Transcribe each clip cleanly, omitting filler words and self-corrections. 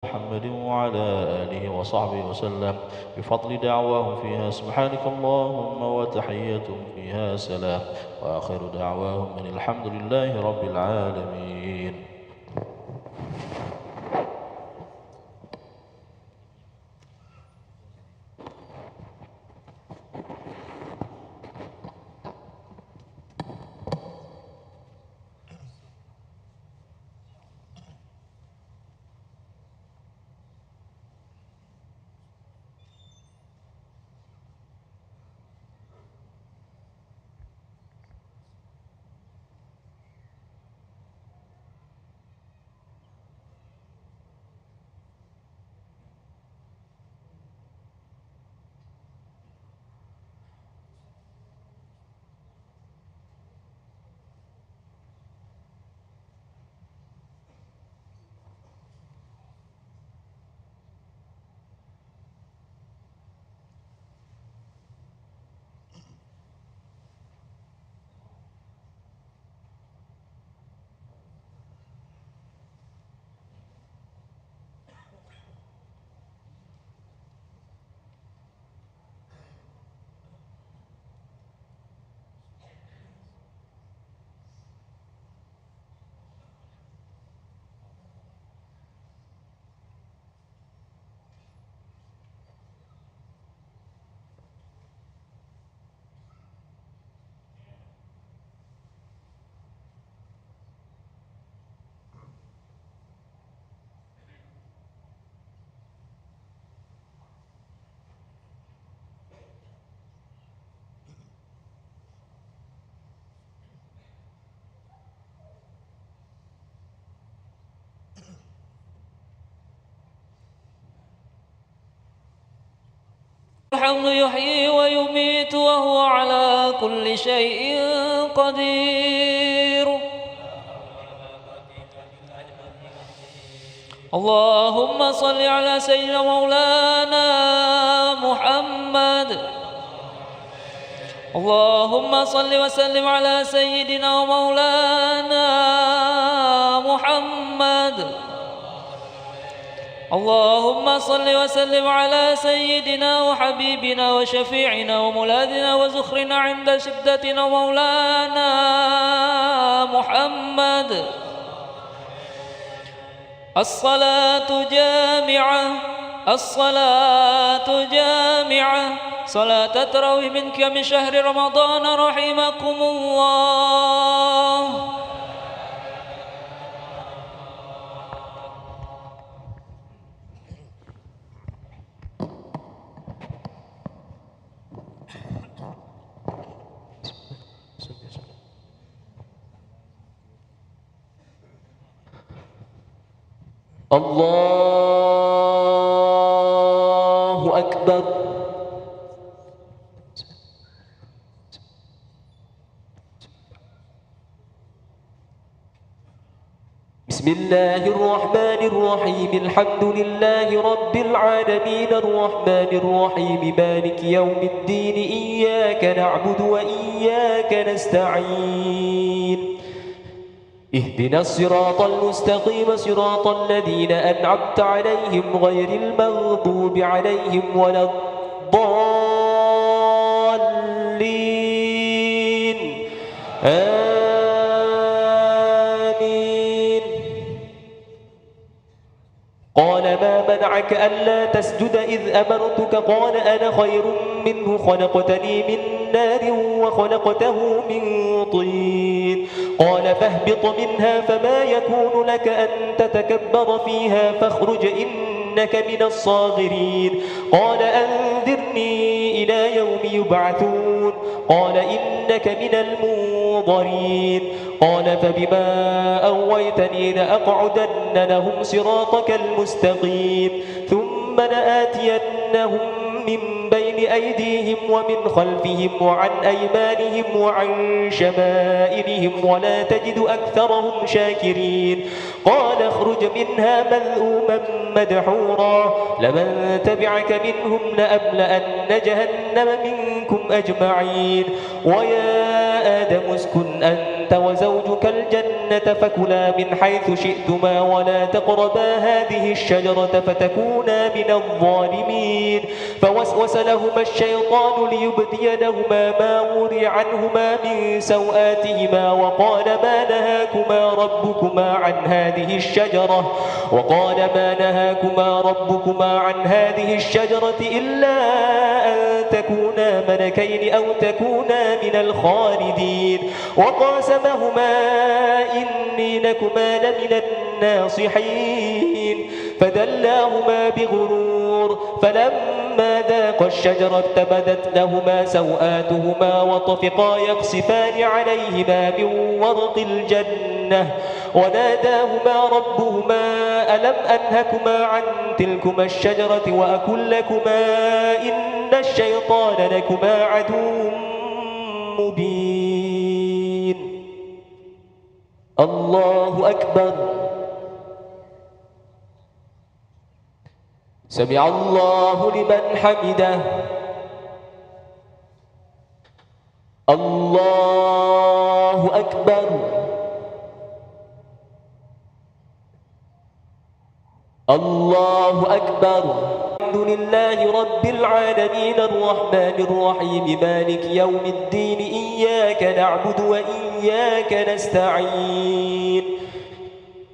محمد وعلى آله وصحبه وسلم بفضل دعواهم فيها سبحانك اللهم وتحيتهم فيها سلام وآخر دعواهم أن الحمد لله رب العالمين. الحمد يحيي ويميت وهو على كل شيء قدير. اللهم صل على سيدنا مولانا محمد. اللهم صل وسلم على سيدنا ومولانا محمد. اللهم صل وسلم على سيدنا وحبيبنا وشفيعنا وملاذنا وزخرنا عند شدتنا مولانا محمد. الصلاة جامعة، الصلاة جامعة، صلاة تروي منك من شهر رمضان رحمكم الله. الله أكبر. بسم الله الرحمن الرحيم. الحمد لله رب العالمين الرحمن الرحيم مالك يوم الدين. إياك نعبد وإياك نستعين. اهدنا الصراط المستقيم صراط الذين أنعمت عليهم غير المغضوب عليهم ولا الضالين. آمين. قال ما منعك ألا تسجد إذ أمرتك؟ قال أنا خير منه خلقتني من نار وخلقته من طين. قال فاهبط منها فما يكون لك أن تتكبر فيها فاخرج إنك من الصاغرين. قال أنذرني إلى يوم يبعثون. قال إنك من المنظرين. قال فبما أغويتني لأقعدن لهم صراطك المستقيم ثم لآتينهم من بين أيديهم ومن خلفهم وعن أيمانهم وعن شمائلهم ولا تجد أكثرهم شاكرين. قال اخرج منها مذءوما مدحورا لمن تبعك منهم لأملأن جهنم منكم أجمعين. ويا آدم اسكن أنت وزوجك ربك الجنة فكلا من حيث شئتما ولا تقربا هذه الشجرة فتكونا من الظالمين فوسوس لهما الشيطان ليبدي لهما ما وري عنهما من سوآتهما وقال ما نهاكما ربكما عن هذه الشجرة إلا أن تكونا ملكين أو تكونا من الخالدين وقاسمهما إني لكما لمن الناصحين فدلاهما بغرور فلما ذاقا الشجرة بدت لهما سوآتهما وطفقا يخصفان عليهما من ورق الجنة وناداهما ربهما ألم أنهكما عن تلكما الشجرة وأقل لكما إن الشيطان لكما عدو مبين. الله أكبر. سمع الله لمن حمده. الله أكبر. الله أكبر. الحمد لله رب العالمين الرحمن الرحيم مالك يوم الدين إياك نعبد وإياك نستعين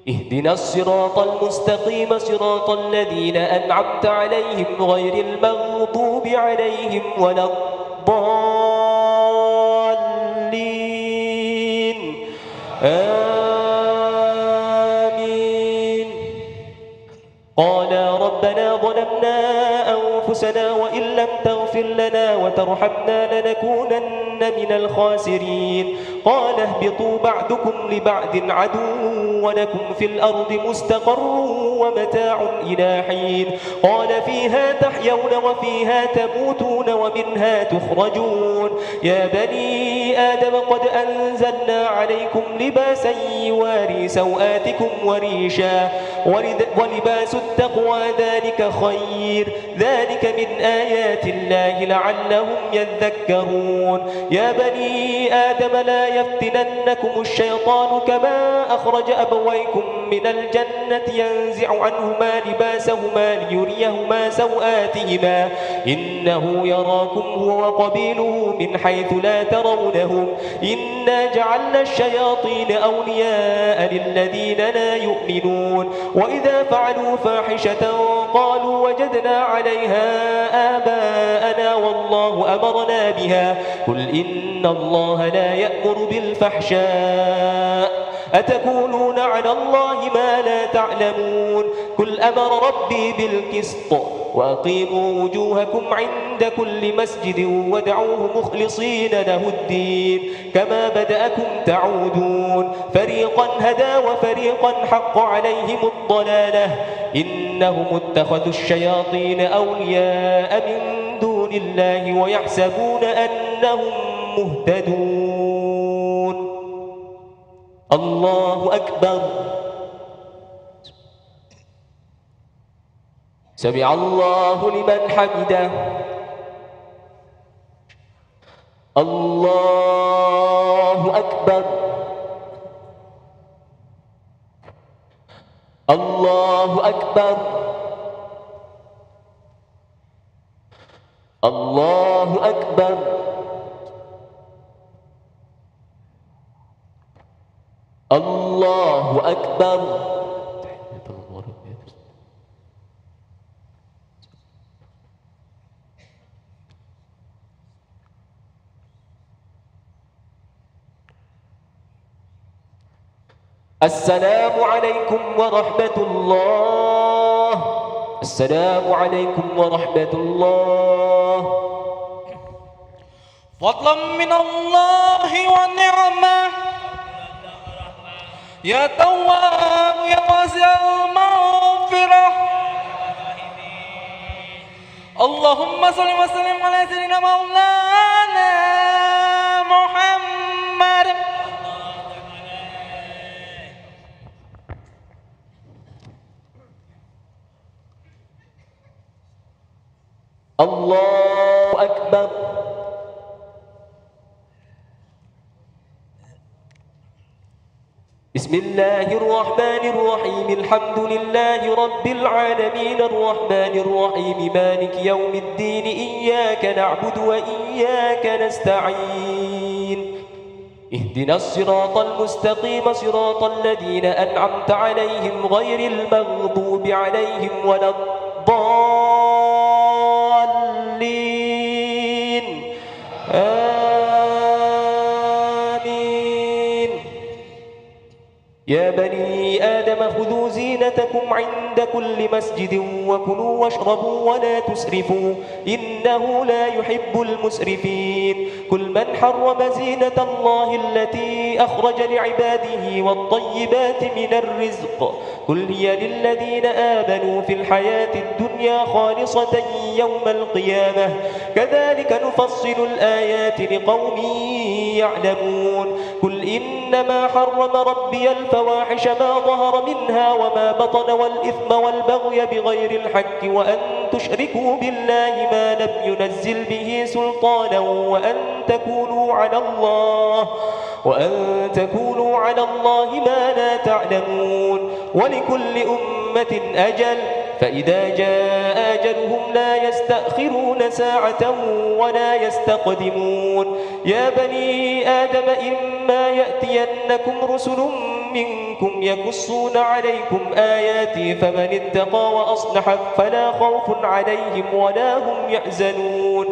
اهدنا الصراط المستقيم صراط الذين أنعمت عليهم غير المغضوب عليهم ولا الضالين آمين. قال ربنا ظلمنا أنفسنا وإن لم تغفر لنا وترحمنا لنكونن من الخاسرين. قال اهبطوا بعضكم لبعض عدو ولكم في الأرض مستقر ومتاع إلى حين. قال فيها تحيون وفيها تموتون ومنها تخرجون. يا بني آدم قد أنزلنا عليكم لباسا يواري سوآتكم وريشا ولباس التقوى ذلك خير ذلك من آيات الله لعلهم يذكرون. يا بني آدم لا يفتننكم الشيطان كما أخرج أبويكم من الجنة ينزع عنهما لباسهما ليريهما سوآتهما إنه يراكم هو وقبيله من حيث لا ترونهم إنا جعلنا الشياطين أولياء للذين لا يؤمنون. وإذا فعلوا فاحشة قالوا وجدنا عليها آباءنا والله أمرنا بها قل إن الله لا يأمر بالفحشاء أتقولون على الله ما لا تعلمون. قل أمر ربي بالقسط وأقيموا وجوهكم عند كل مسجد وادعوه مخلصين له الدين كما بدأكم تعودون. فريقا هدى وفريقا حق عليهم الضلالة إنهم اتخذوا الشياطين أولياء من دون الله ويحسبون أنهم مهتدون. الله أكبر. سمع الله لمن حمده. الله أكبر. الله أكبر. الله أكبر. الله أكبر. السلام عليكم ورحمة الله. السلام عليكم ورحمة الله. فضلا من الله ونعمة يا تواب يا واسع المغفرة. اللهم صل وسلم على سيدنا مولانا محمد. الله أكبر. بسم الله الرحمن الرحيم الحمد لله رب العالمين الرحمن الرحيم مالك يوم الدين إياك نعبد وإياك نستعين اهدنا الصراط المستقيم صراط الذين أنعمت عليهم غير المغضوب عليهم ولا الضالين آمين. يا بني آدم خذوا زينتكم عند كل مسجد وكلوا واشربوا ولا تسرفوا إنه لا يحب المسرفين. كل من حرم زينة الله التي أخرج لعباده والطيبات من الرزق قل هي للذين آمنوا في الحياة الدنيا خالصة يوم القيامة كذلك نفصل الآيات لقوم يعلمون. قل إنما حرم ربي الفواحش ما ظهر منها وما بطن والإثم والبغي بغير الحق وأن تشركوا بالله ما لم ينزل به سلطانا وأن تكونوا على الله ما لا تعلمون. ولكل أمة أجل فإذا جاء أجلهم لا يستأخرون ساعة ولا يستقدمون. يا بني آدم إما يأتينكم رسل منكم يقصون عليكم آياتي فمن اتقى وأصلح فلا خوف عليهم ولا هم يحزنون.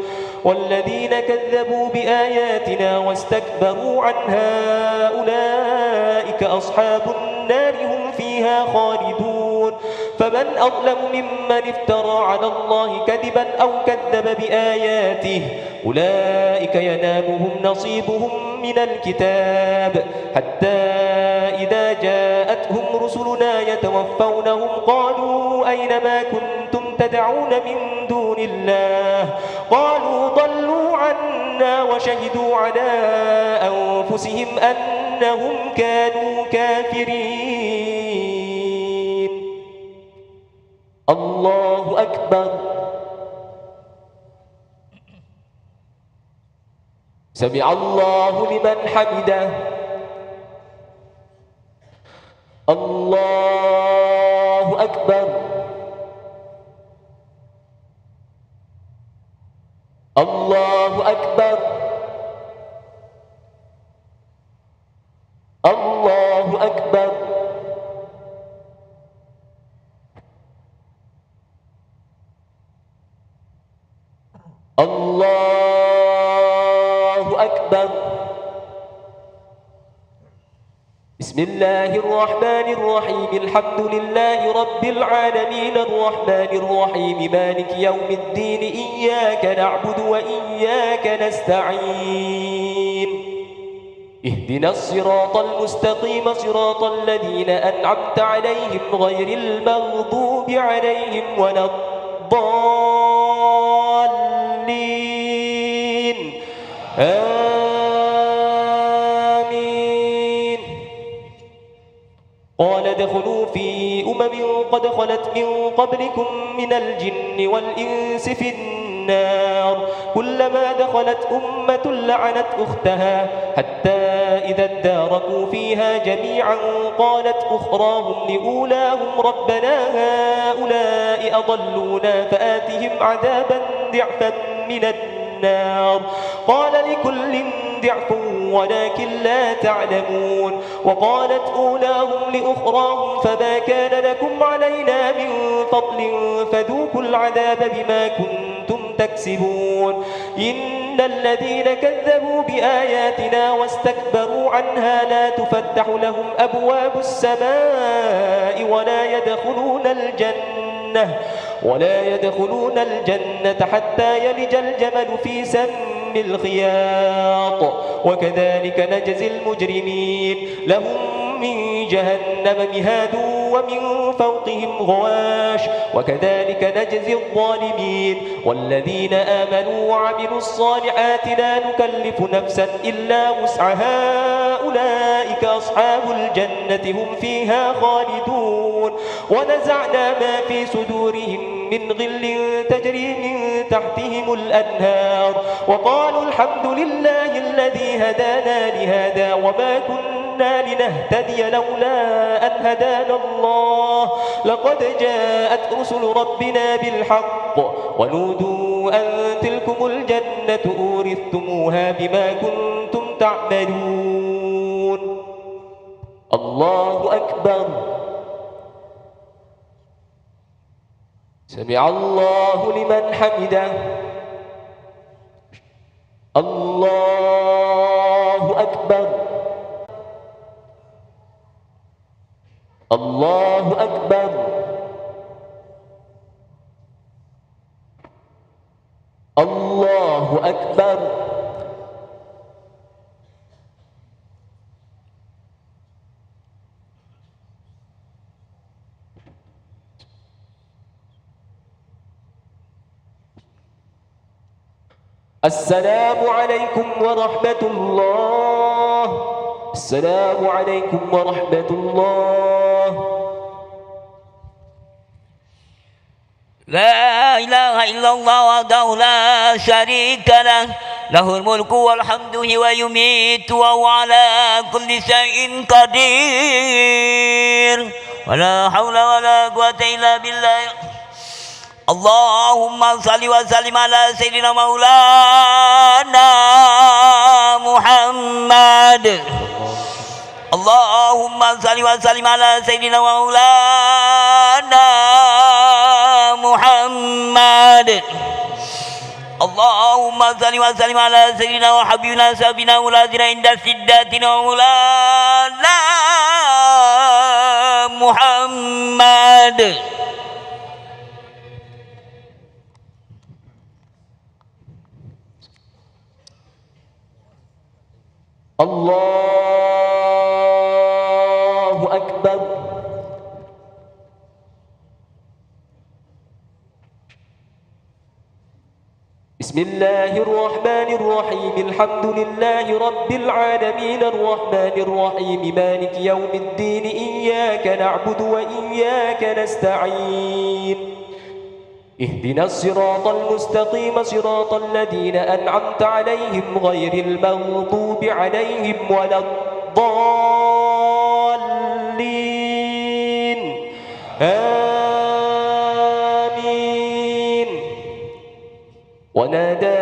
والذين كذبوا بآياتنا واستكبروا عنها أولئك أصحاب النار هم فيها خالدون. فمن أظلم ممن افترى على الله كذبا أو كذب بآياته أولئك ينالهم نصيبهم من الكتاب حتى إذا جاءتهم رسلنا يتوفونهم قالوا أين ما كنتم تدعون من دون الله قالوا ضلوا عنا وشهدوا على أنفسهم أنهم كانوا كافرين. الله أكبر. سمع الله لمن حمده. الله أكبر. الله أكبر. الله أكبر. الله أكبر. بسم الله الرحمن الرحيم الحمد لله رب العالمين الرحمن الرحيم مالك يوم الدين إياك نعبد وإياك نستعين اهدنا الصراط المستقيم صراط الذين أنعمت عليهم غير المغضوب عليهم ولا الضالين آمين. قال ادخلوا في قد خلت من قبلكم من الجن والإنس في النار كلما دخلت أمة لعنت أختها حتى إذا اداركوا فيها جميعا قالت أخراهم لأولاهم ربنا هؤلاء أضلونا فآتهم عذابا ضعفا من النار قال لكل ضعف ولكن لا تعلمون. وقالت أولاهم لأخراهم فما كان لكم علينا من فضل فذوقوا العذاب بما كنتم تكسبون. إن الذين كذبوا بآياتنا واستكبروا عنها لا تفتح لهم أبواب السماء ولا يدخلون الجنة حتى يلج الجمل في سم الخياط وكذلك نجزي المجرمين. لهم من جهنم مهاد ومن فوقهم غواش وكذلك نجزي الظالمين. والذين آمنوا وعملوا الصالحات لا نكلف نفسا إلا وسعها أولئك أصحاب الجنة هم فيها خالدون. ونزعنا ما في صدورهم من غل تجري من تحتهم الأنهار وقالوا الحمد لله الذي هدانا لهذا وما كنا كنا لنهتدي لولا أن هدانا الله لقد جاءت رسل ربنا بالحق ونودوا أن تلكم الجنة أورثتموها بما كنتم تعملون. الله أكبر. سمع الله لمن حمده. الله أكبر. الله أكبر. الله أكبر. السلام عليكم ورحمة الله. السلام عليكم ورحمة الله. لا إله إلا الله وحده لا شريك له له الملك والحمد ويميت وهو على كل شيء قدير ولا حول ولا قوة إلا بالله. اللهم صل وسلم على سيدنا مولانا محمد. اللهم صل وسلم على سيدنا مولانا محمد. اللهم صل وسلم على سيدنا وحبيبنا سيدنا مولانا عند سداتنا مولانا محمد. الله أكبر. بسم الله الرحمن الرحيم الحمد لله رب العالمين الرحمن الرحيم مالك يوم الدين إياك نعبد وإياك نستعين اهدنا الصراط المستقيم صراط الذين أنعمت عليهم غير المغضوب عليهم ولا الضالين آمين. ونادى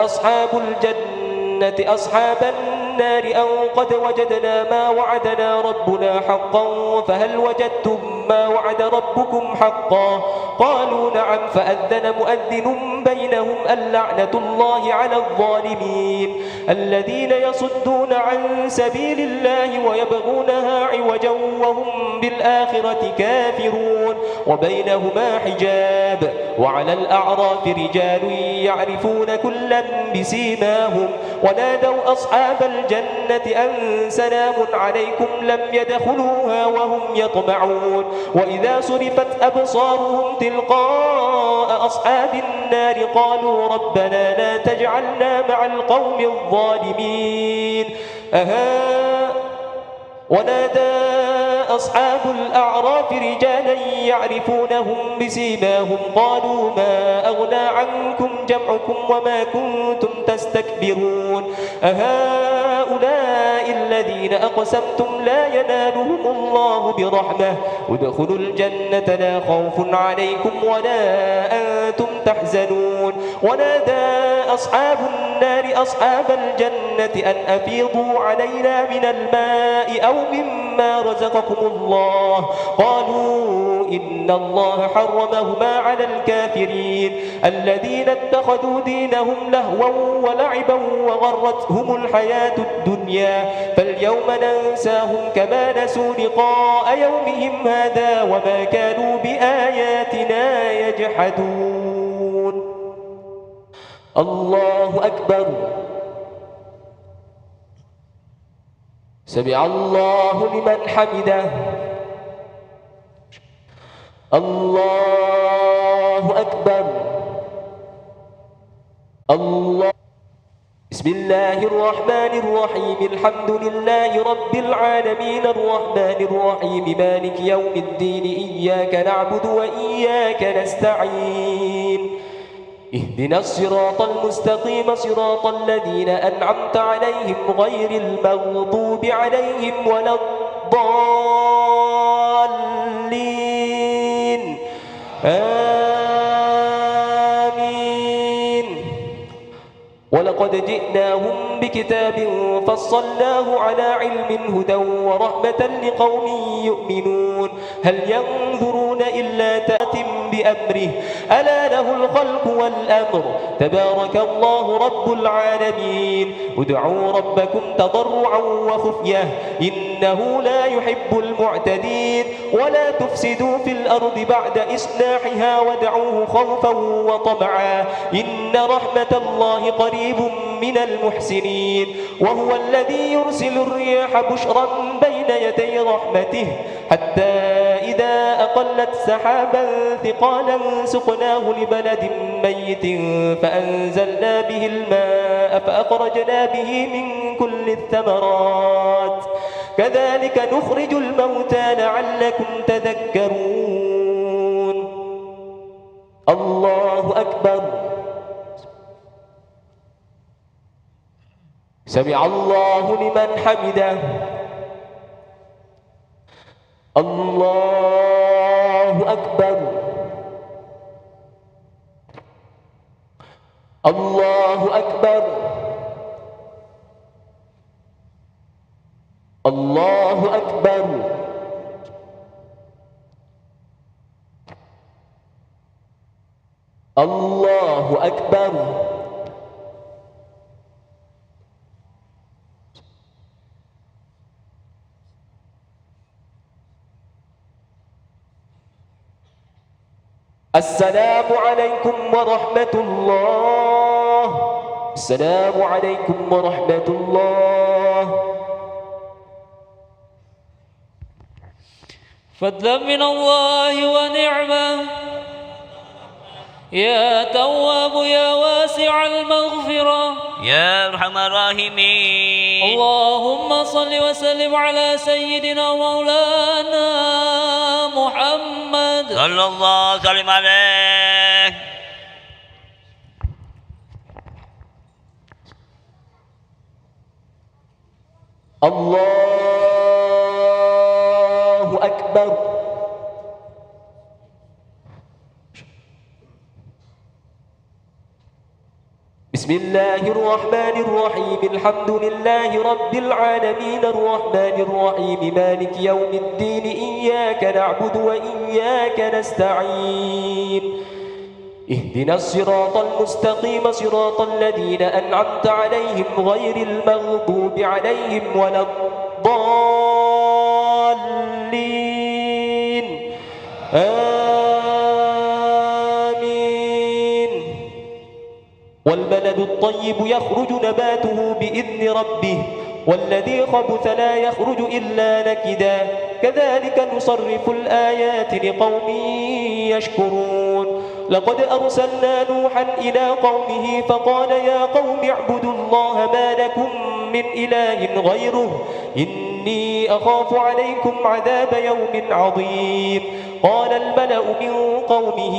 أصحاب الجنة أصحاب النار أن قد وجدنا ما وعدنا ربنا حقا فهل وجدتم ما وعد ربكم حقا؟ قالوا نعم. فأذن مؤذن بينهم اللعنة الله على الظالمين الذين يصدون عن سبيل الله ويبغونها عوجا وهم بالآخرة كافرون وبينهما حجاب. وعلى الأعراف رجال يعرفون كلا بسيماهم ونادوا أصحاب الجنة أن سلام عليكم لم يدخلوها وهم يطمعون. وإذا صرفت أبصارهم تلقاء أصحاب النار قالوا ربنا لا تجعلنا مع القوم الظالمين. ونادى أصحاب الأعراف رجالا يعرفونهم بسيماهم قالوا ما أغنى عنكم جمعكم وما كنتم تستكبرون أهؤلاء الذين أقسمتم لا ينالهم الله برحمة ادخلوا الجنة لا خوف عليكم ولا أنتم تحزنون. ونادى أصحاب النار أصحاب الجنة أن أفيضوا علينا من الماء أو مما رزقكم الله قالوا إن الله حرمهما على الكافرين الذين اتخذوا دينهم لهوا ولعبا وغرتهم الحياة الدنيا فاليوم ننساهم كما نسوا لقاء يومهم هذا وما كانوا بآياتنا يجحدون. الله أكبر. سمع الله لمن حمده. الله أكبر. الله. بسم الله الرحمن الرحيم الحمد لله رب العالمين الرحمن الرحيم مالك يوم الدين إياك نعبد وإياك نستعين اهدنا الصراط المستقيم صراط الذين أنعمت عليهم غير المغضوب عليهم ولا الضالين آمين. ولقد جئناهم بكتاب فصلناه على علم هدى ورحمة لقوم يؤمنون هل ينظرون إلا تأتي بأمره ألا له الخلق والأمر تبارك الله رب العالمين. ادعوا ربكم تضرعا وخفية إنه لا يحب المعتدين ولا تفسدوا في الأرض بعد إصلاحها وادعوه خوفا وطمعا إن رحمة الله قريب من المحسنين. وهو الذي يرسل الرياح بشرا بين يدي رحمته حتى إذا أقلت سحابا ثقالا سقناه لبلد ميت فأنزلنا به الماء فأخرجنا به من كل الثمرات كذلك نخرج الموتى لعلكم تذكرون. الله أكبر. سمع الله لمن حمده. الله أكبر. الله أكبر. الله أكبر. الله أكبر. السلام عليكم ورحمة الله. السلام عليكم ورحمة الله. فضلا من الله ونعمة يا تواب يا واسع المغفرة يا أرحم الراحمين. اللهم صل وسلم على سيدنا مولانا محمد صلى الله وسلم عليه. الله أكبر. بسم الله الرحمن الرحيم الحمد لله رب العالمين الرحمن الرحيم مالك يوم الدين إياك نعبد وإياك نستعين اهدنا الصراط المستقيم صراط الذين أنعمت عليهم غير المغضوب عليهم ولا الضالين آمين. والبلد الطيب يخرج نباته بإذن ربه والذي خبث لا يخرج إلا نكدا كذلك نصرف الآيات لقوم يشكرون. لقد أرسلنا نوحا إلى قومه فقال يا قوم اعبدوا الله ما لكم من إله غيره إني أخاف عليكم عذاب يوم عظيم. قال الملأ من قومه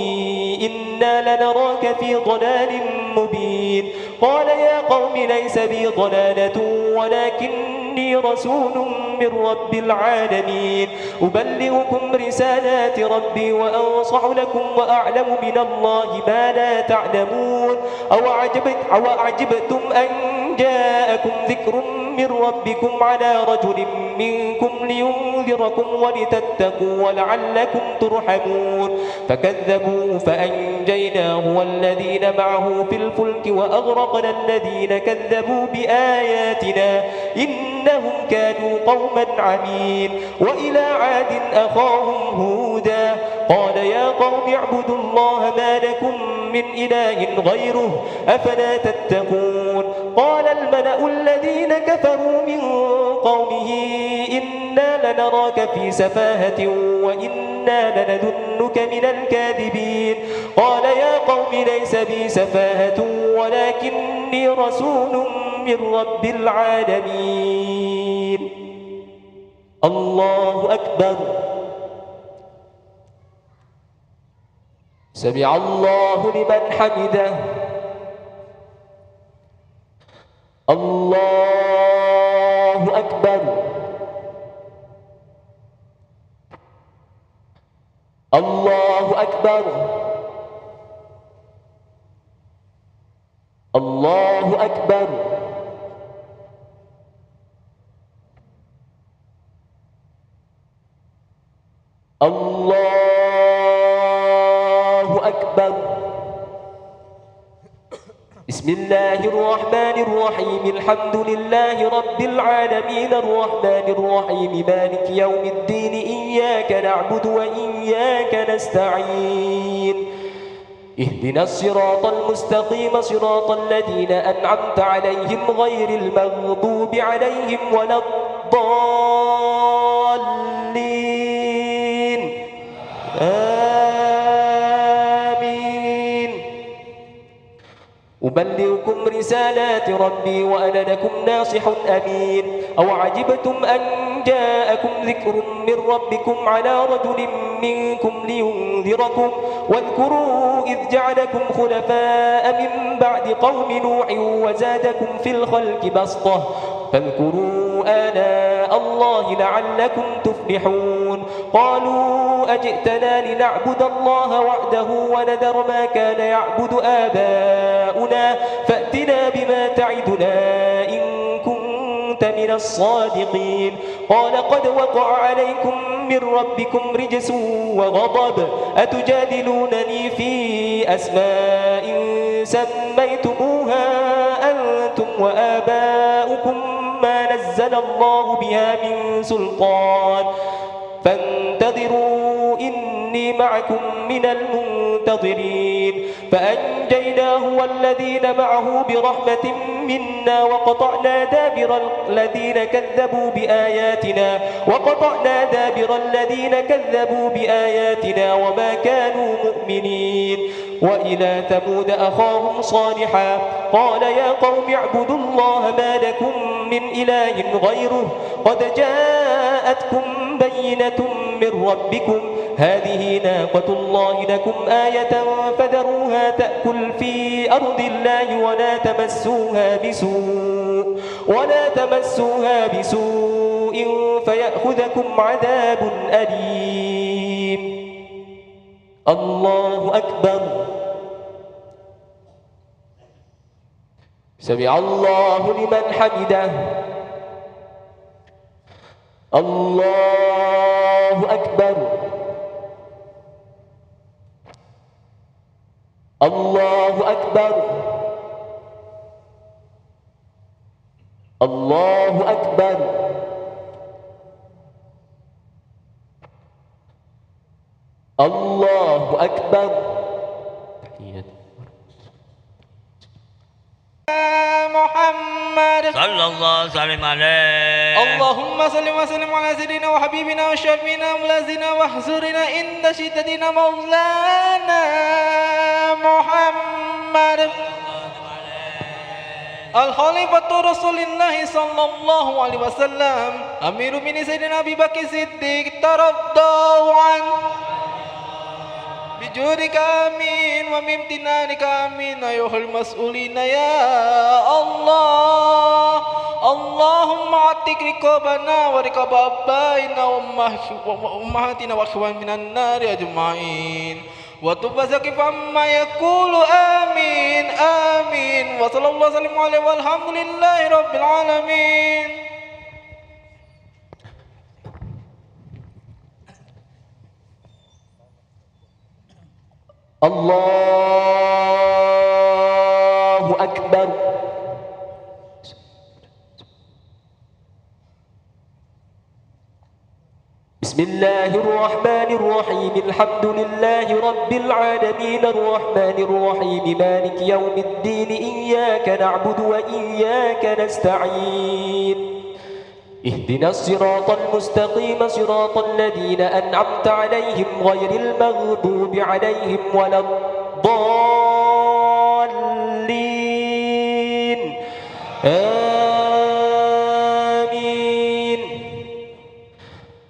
إنا لنراك في ضلال مبين. قال يا قوم ليس بي ضلالة ولكني رسول من رب العالمين أبلغكم رسالات ربي وأنصح لكم وأعلم من الله ما لا تعلمون. أو أعجبتم أن جاءكم ذكر من ربكم على رجل منكم لينذركم ولتتقوا ولعلكم ترحمون. فكذبوه فأنجيناه والذين معه في الفلك وأغرقنا الذين كذبوا بآياتنا إنهم كانوا قوما عمين. وإلى عاد أخاهم هودا قال يا قوم اعبدوا الله ما لكم من إله غيره أفلا تتقون. قال الملأ الذين كفروا من قومه إنا لنراك في سفاهة وإنا لنظنك من الكاذبين. قال يا قوم ليس بي سفاهة ولكني رسول من رب العالمين. الله أكبر. سمع الله لمن حمده. الله أكبر. الله أكبر. الله أكبر. الله أكبر. بسم الله الرحمن الرحيم. الحمد لله رب العالمين الرحمن الرحيم مالك يوم الدين. إياك نعبد وإياك نستعين. اهدنا الصراط المستقيم صراط الذين أنعمت عليهم غير المغضوب عليهم ولا الضالين. آمين. أبلغكم رسالات ربي وأنا لكم ناصح أمين. أو عجبتم أن جاءكم ذكر من ربكم على رجل منكم لينذركم واذكروا إذ جعلكم خلفاء من بعد قوم نوح وزادكم في الخلق بسطة فاذكروا آلاء الله لعلكم تفلحون. قالوا أجئتنا لنعبد الله وحده ونذر ما كان يعبد آباؤنا فأتنا بما تعدنا إن كنت من الصادقين. قال قد وقع عليكم من ربكم رجس وغضب أتجادلونني في أسماء سميتموها أنتم وآباؤكم ما نزل الله بها من سلطان فانتظروا إني معكم من المنتظرين. فأنجيناه والذين معه برحمة منا وقطعنا دابر الذين كذبوا بآياتنا وما كانوا مؤمنين. وإلى ثمود أخاهم صالحا قال يا قوم اعبدوا الله ما لكم من إله غيره قد جاءتكم بينة من ربكم هذه ناقة الله لكم آية فذروها تأكل في أرض الله ولا تمسوها بسوء فيأخذكم عذاب أليم. الله أكبر. سمع الله لمن حمده. الله أكبر. الله أكبر. الله أكبر. الله أكبر. محمد صلى الله وسلم عليه. اللهم صل وسلم على سيدنا وحبيبنا وشفينا ملازنا واحزرنا عند شدتنا مولانا محمد الخليفة رسول الله صلى الله عليه وسلم أمير من سيدنا أبي بكر الصديق ترضى عنه بجودك آمين وبامتنانك آمين أيها المسؤولين يا الله. اللهم عتق رقابنا ورقاب آبائنا وأمهاتنا وأخوان من النار أجمعين وتب سقف عما يقول آمين آمين. وصلى الله وسلم عليه والحمد لله رب العالمين. الله أكبر. بسم الله الرحمن الرحيم. الحمد لله رب العالمين الرحمن الرحيم مالك يوم الدين. إياك نعبد وإياك نستعين. اهدنا الصراط المستقيم صراط الذين أنعمت عليهم غير المغضوب عليهم ولا الضالين. آمين.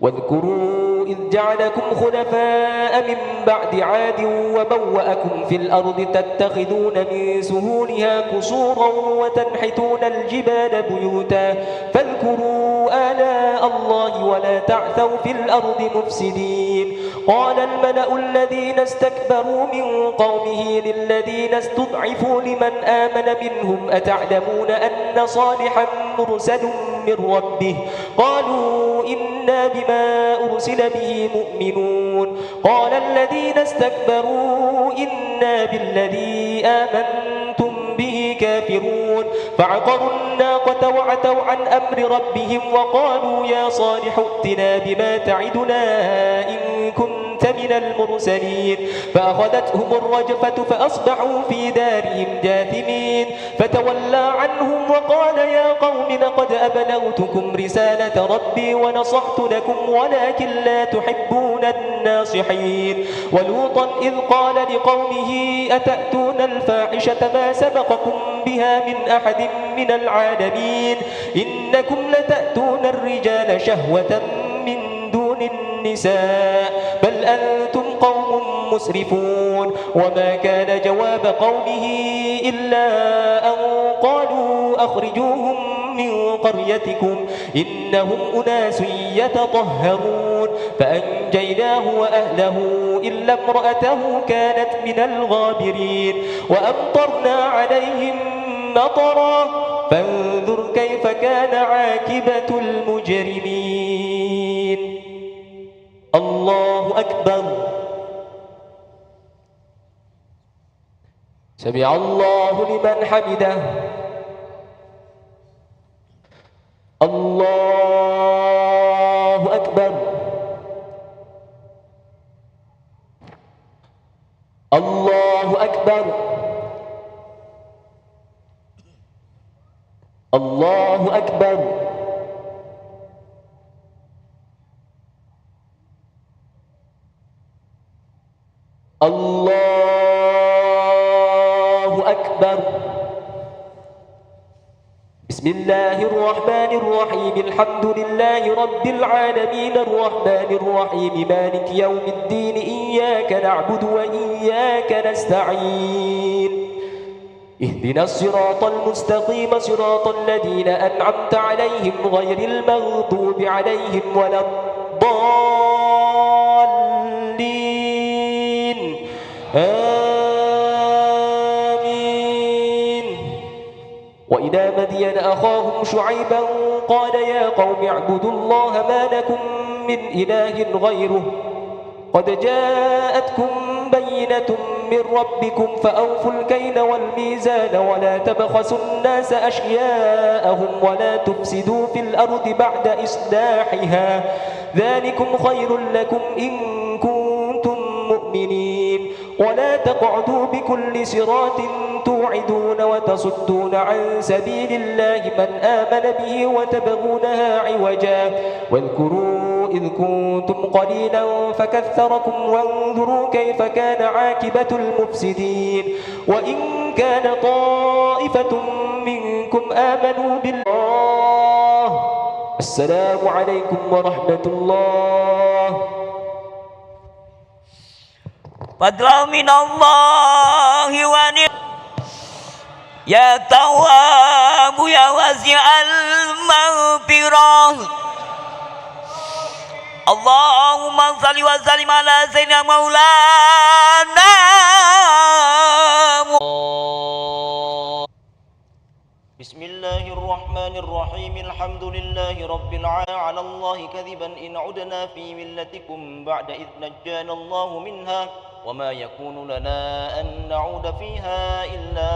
واذكروا إذ جعلكم خلفاء من بعد عاد وبوأكم في الأرض تتخذون من سهولها قصورا وتنحتون الجبال بيوتا فاذكروا آلاء الله ولا تعثوا في الأرض مفسدين. قال الملأ الذين استكبروا من قومه للذين استضعفوا لمن آمن منهم أتعلمون أن صالحا مرسل من ربه قالوا إنا بما أرسل به مؤمنون. قال الذين استكبروا إنا بالذي آمنتم به كافرون. فعقروا الناقة وعتوا عن أمر ربهم وقالوا يا صالح ائتنا بما تعدنا إن كنت من المرسلين. فأخذتهم الرجفة فأصبحوا في دارهم جاثمين. فتولى عنهم وقال يا قوم لقد أبلغتكم رسالة ربي ونصحت لكم ولكن لا تحبون الناصحين. ولوطا إذ قال لقومه أتأتون الفاحشة ما سبقكم بها من أحد من العالمين إنكم لتأتون الرجال شهوة من دون النساء بل أنتم قوم مسرفون. وما كان جواب قومه إلا أن قالوا أخرجوهم من قريتكم إنهم أناس يتطهرون. فأنجيناه وأهله إلا امرأته كانت من الغابرين. وأمطرنا عليهم مطرا فانظر كيف كان عاقبة المجرمين. الله أكبر. سمع الله لمن حمده. الله أكبر. الله أكبر. الله أكبر. الله أكبر. بسم الله الرحمن الرحيم الحمد لله رب العالمين الرحمن الرحيم مالك يوم الدين إياك نعبد وإياك نستعين اهدنا الصراط المستقيم صراط الذين أنعمت عليهم غير المغضوب عليهم ولا الضالين آمين. وإلى مدين أخاهم شعيبا قال يا قوم اعبدوا الله ما لكم من إله غيره قد جاءتكم بينة من ربكم فأوفوا الكيل والميزان ولا تبخسوا الناس أشياءهم ولا تفسدوا في الأرض بعد إصلاحها ذلكم خير لكم إن كنتم مؤمنين. ولا تقعدوا بكل صراط توعدون وتصدون عن سبيل الله من آمن به وتبغونها عوجا واذكروا إذ كنتم قليلا فكثركم وانظروا كيف كان عاقبة المفسدين. وإن كان طائفة منكم آمنوا بالله السلام عليكم ورحمة الله. فضلا من الله ونعمة يا تواب يا واسع المغفرة. اللهم صل وسلم على سيدنا مولانا بسم الله الرحمن الرحيم الحمد لله رب العالمين. على الله كذبا إن عدنا في ملتكم بعد إذ نجانا الله منها وما يكون لنا أن نعود فيها إلا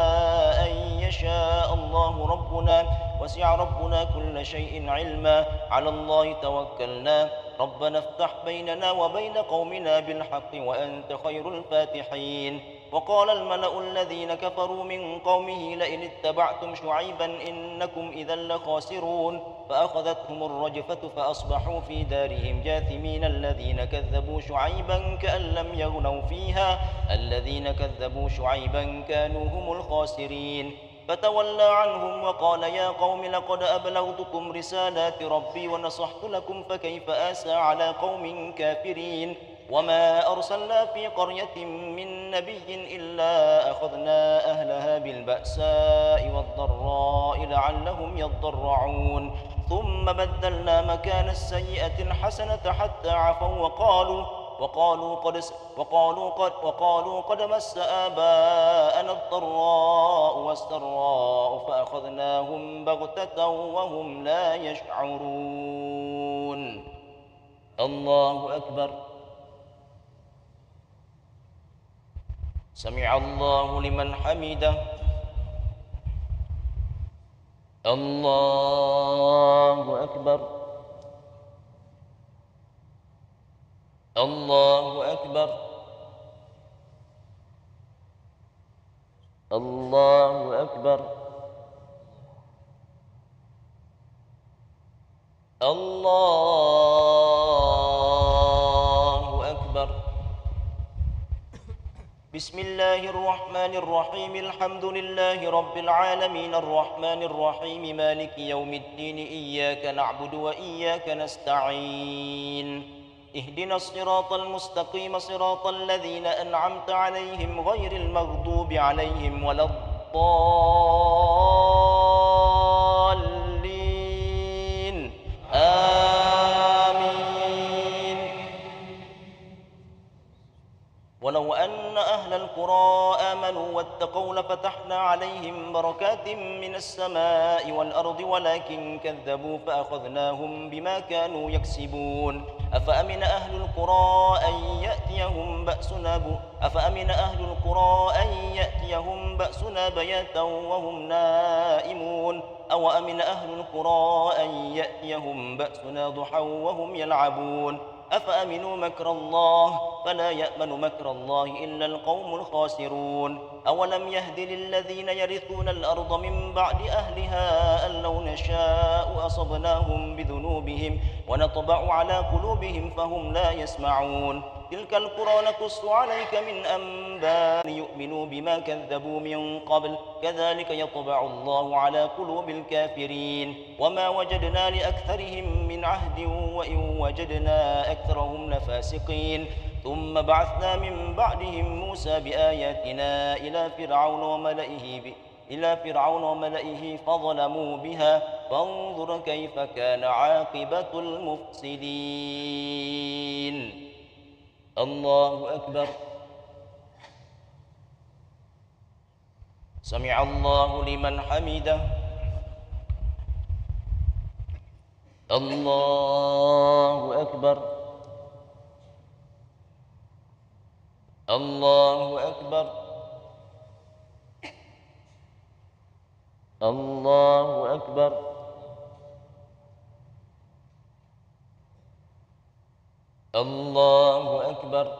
أن يشاء الله ربنا وسع ربنا كل شيء علما. على الله توكلنا ربنا افتح بيننا وبين قومنا بالحق وأنت خير الفاتحين. وقال الملأ الذين كفروا من قومه لئن اتبعتم شعيبا إنكم إذا لخاسرون. فأخذتهم الرجفة فأصبحوا في دارهم جاثمين. الذين كذبوا شعيبا كأن لم يغنوا فيها الذين كذبوا شعيبا كانوا هم الخاسرين. فتولى عنهم وقال يا قوم لقد أبلغتكم رسالات ربي ونصحت لكم فكيف آسى على قوم كافرين وما أرسلنا في قرية من نبي إلا أخذنا أهلها بالبأساء والضراء لعلهم يضرعون ثم بدلنا مكان السيئة الحسنة حتى عفوا وقالوا قد مس آباءنا الضراء والسراء فأخذناهم بغتة وهم لا يشعرون. الله أكبر. سمع الله لمن حمده. الله أكبر. الله أكبر. الله أكبر. الله أكبر. بسم الله الرحمن الرحيم الحمد لله رب العالمين الرحمن الرحيم مالك يوم الدين إياك نعبد وإياك نستعين اهدنا الصراط المستقيم صراط الذين أنعمت عليهم غير المغضوب عليهم ولا الضالين آمين. ولو أن أهل القرى آمنوا واتقوا لفتحنا عليهم بركات من السماء والأرض ولكن كذبوا فأخذناهم بما كانوا يكسبون. أفأمن أهل القرى أن يأتيهم بأسنا بياتا وهم نائمون أو أمن أهل القرى أن يأتيهم بأسنا ضحى وهم يلعبون. أفأمنوا مكر الله فلا يأمن مكر الله إلا القوم الخاسرون. أولم يهد للذين يرثون الأرض من بعد أهلها أن لو نشاء أصبناهم بذنوبهم ونطبع على قلوبهم فهم لا يسمعون. تلك القرى نقص عليك من أنباء ليؤمنوا بما كذبوا من قبل كذلك يطبع الله على قلوب الكافرين. وما وجدنا لأكثرهم من عهد وإن وجدنا أكثرهم لفاسقين. ثم بعثنا من بعدهم موسى بآياتنا إلى فرعون وملئه فظلموا بها فانظر كيف كان عاقبة المفسدين. الله أكبر. سمع الله لمن حمده. الله أكبر. الله أكبر. الله أكبر. الله أكبر.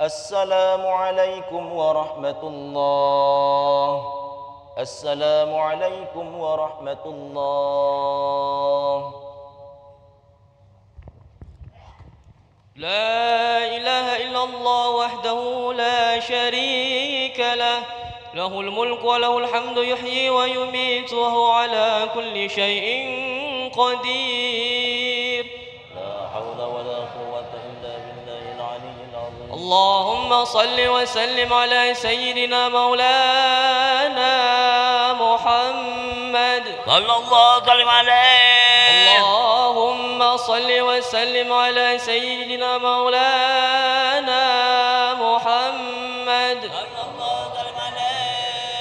السلام عليكم ورحمة الله. السلام عليكم ورحمة الله. لا إله إلا الله وحده لا شريك له له الملك وله الحمد يحيي ويميت وهو على كل شيء قدير. لا حول ولا قوة إلا بالله العلي العظيم. اللهم صل وسلم على سيدنا مولانا محمد صلى الله عليه. اللهم صل وسلم على سيدنا مولانا محمد.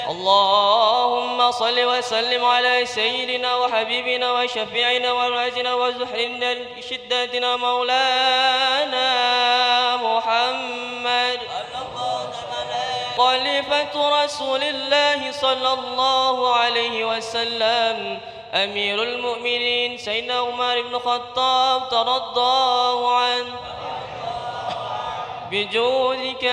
اللهم صل وسلم على سيدنا وحبيبنا وشفيعنا ورازنا وزحرنا شدتنا مولانا محمد خليفة رسول الله صلى الله عليه وسلم أمير المؤمنين سيدنا عمر بن الخطاب رضي الله عنه بجودك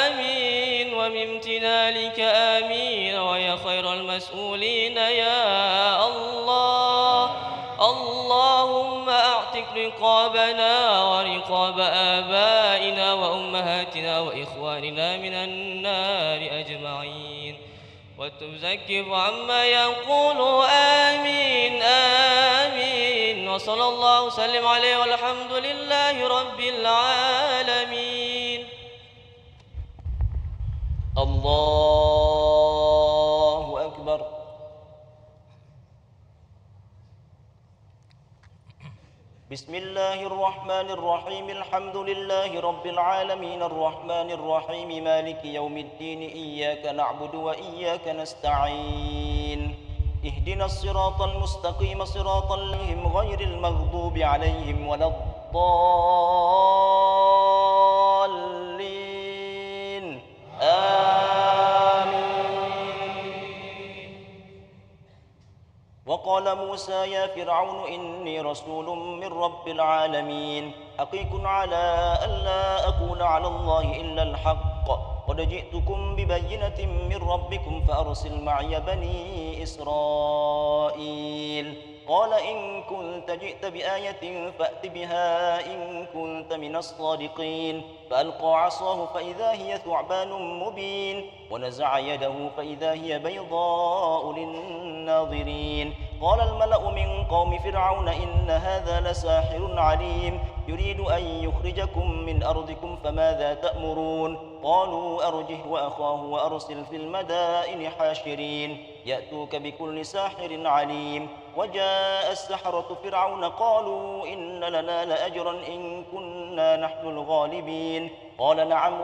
آمين وبامتنان ذلك آمين ويا خير المسؤولين يا الله. اللهم أعتق رقابنا ورقاب آبائنا وأمهاتنا وإخواننا من النار أجمعين وتزكف عما يقول آمين آمين. وصلى الله وسلم عليه والحمد لله رب العالمين. الله أكبر. بسم الله الرحمن الرحيم. الحمد لله رب العالمين الرحمن الرحيم مالك يوم الدين إياك نعبد وإياك نستعين اهدنا الصراط المستقيم صراط الذين غير المغضوب عليهم ولا الضالين آمين. وقال موسى يا فرعون إني رسول من رب العالمين حقيق على ألا أقول على الله إلا الحق قد جئتكم ببينة من ربكم فأرسل معي بني إسرائيل. قال إن كنت جئت بآية فأت بها إن كنت من الصادقين. فألقى عصاه فإذا هي ثعبان مبين ونزع يده فإذا هي بيضاء للناظرين. قال الملأ من قوم فرعون إن هذا لساحر عليم يريد أن يخرجكم من أرضكم فماذا تأمرون. قالوا أرجه وأخاه وأرسل في المدائن حاشرين يأتوك بكل ساحر عليم. وجاء السحرة فرعون قالوا إن لنا لأجرا إن كنا نحن الغالبين. قال نعم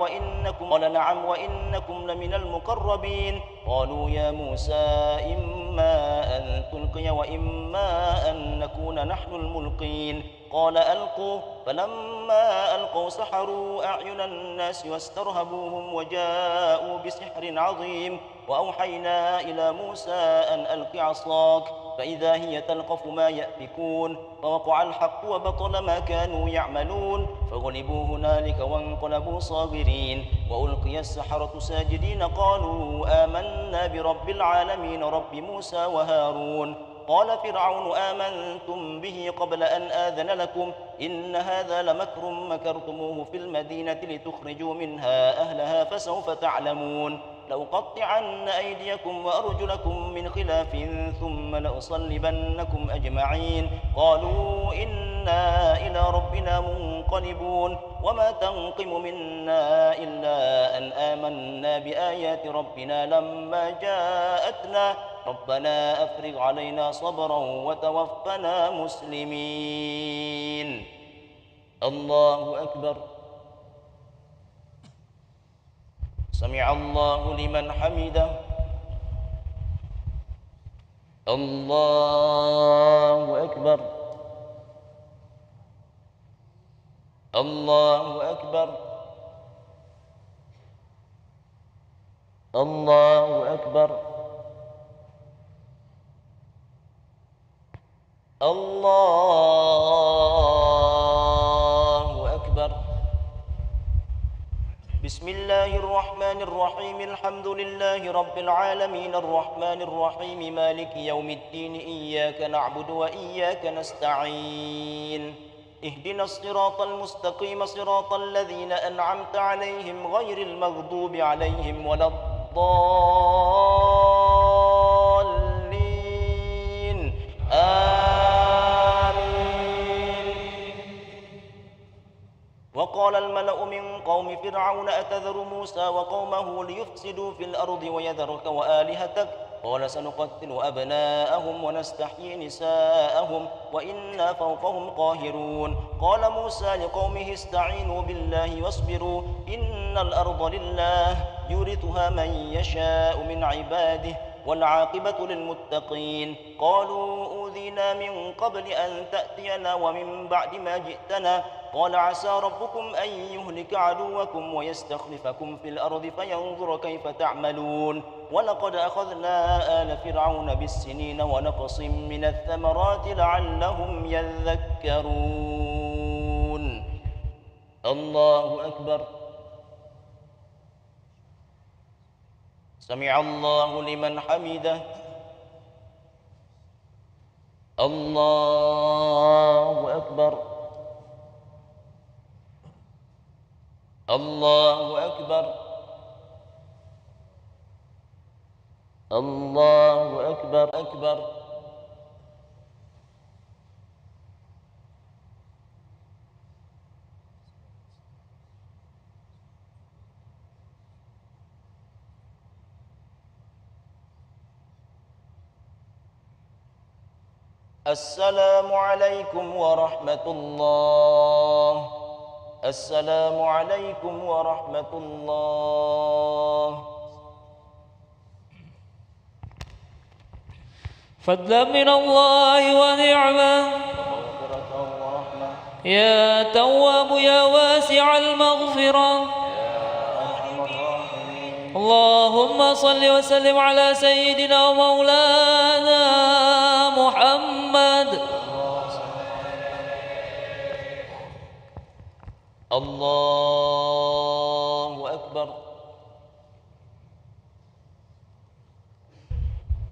وإنكم لمن المقربين. قالوا يا موسى إما أن تلقي وإما أن نكون نحن الملقين. قال ألقوا. فلما ألقوا سحروا أعين الناس واسترهبوهم وجاءوا بسحر عظيم. وأوحينا إلى موسى أن ألق عصاك فإذا هي تلقف ما يأفكون. فوقع الحق وبطل ما كانوا يعملون فغلبوا هنالك وانقلبوا صاغرين. وألقي السحرة ساجدين قالوا آمنا برب العالمين رب موسى وهارون. قال فرعون آمنتم به قبل أن آذن لكم إن هذا لمكر مكرتموه في المدينة لتخرجوا منها أهلها فسوف تعلمون. لأقطعن أيديكم وأرجلكم من خلاف ثم لأصلبنكم أجمعين. قالوا إنا إلى ربنا منقلبون. وما تنقم منا إلا أن آمنا بآيات ربنا لما جاءتنا ربنا أفرغ علينا صبرا وتوفنا مسلمين. الله أكبر. سمع الله لمن حمده. الله أكبر. الله أكبر. الله أكبر. الله أكبر. بسم الله الرحمن الرحيم. الحمد لله رب العالمين الرحمن الرحيم مالك يوم الدين إياك نعبد وإياك نستعين اهدنا الصراط المستقيم صراط الذين أنعمت عليهم غير المغضوب عليهم ولا الضالين وقال الملأ من قوم فرعون أتذر موسى وقومه ليفسدوا في الأرض ويذرك وآلهتك قال سنقتل أبناءهم ونستحيي نساءهم وإنا فوقهم قاهرون. قال موسى لقومه استعينوا بالله واصبروا إن الأرض لله يورثها من يشاء من عباده والعاقبة للمتقين. قالوا أوذينا من قبل أن تأتينا ومن بعد ما جئتنا قال عسى ربكم أن يهلك عدوكم ويستخلفكم في الأرض فينظر كيف تعملون. ولقد أخذنا آل فرعون بالسنين ونقص من الثمرات لعلهم يذكرون. الله أكبر. سمع الله لمن حمده. الله أكبر. الله أكبر. الله أكبر. أكبر. السلام عليكم ورحمة الله. السلام عليكم ورحمة الله. فضلا من الله ونعمة. يا تواب يا واسع المغفرة. اللهم صل وسلم على سيدنا ومولانا محمد. الله أكبر.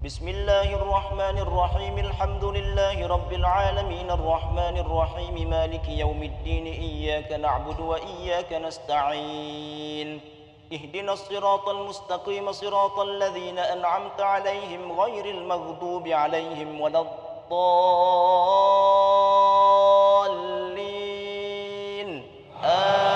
بسم الله الرحمن الرحيم. الحمد لله رب العالمين الرحمن الرحيم مالك يوم الدين. إياك نعبد وإياك نستعين. اهدنا الصراط المستقيم صراط الذين أنعمت عليهم غير المغضوب عليهم ولا الضالين. آمين.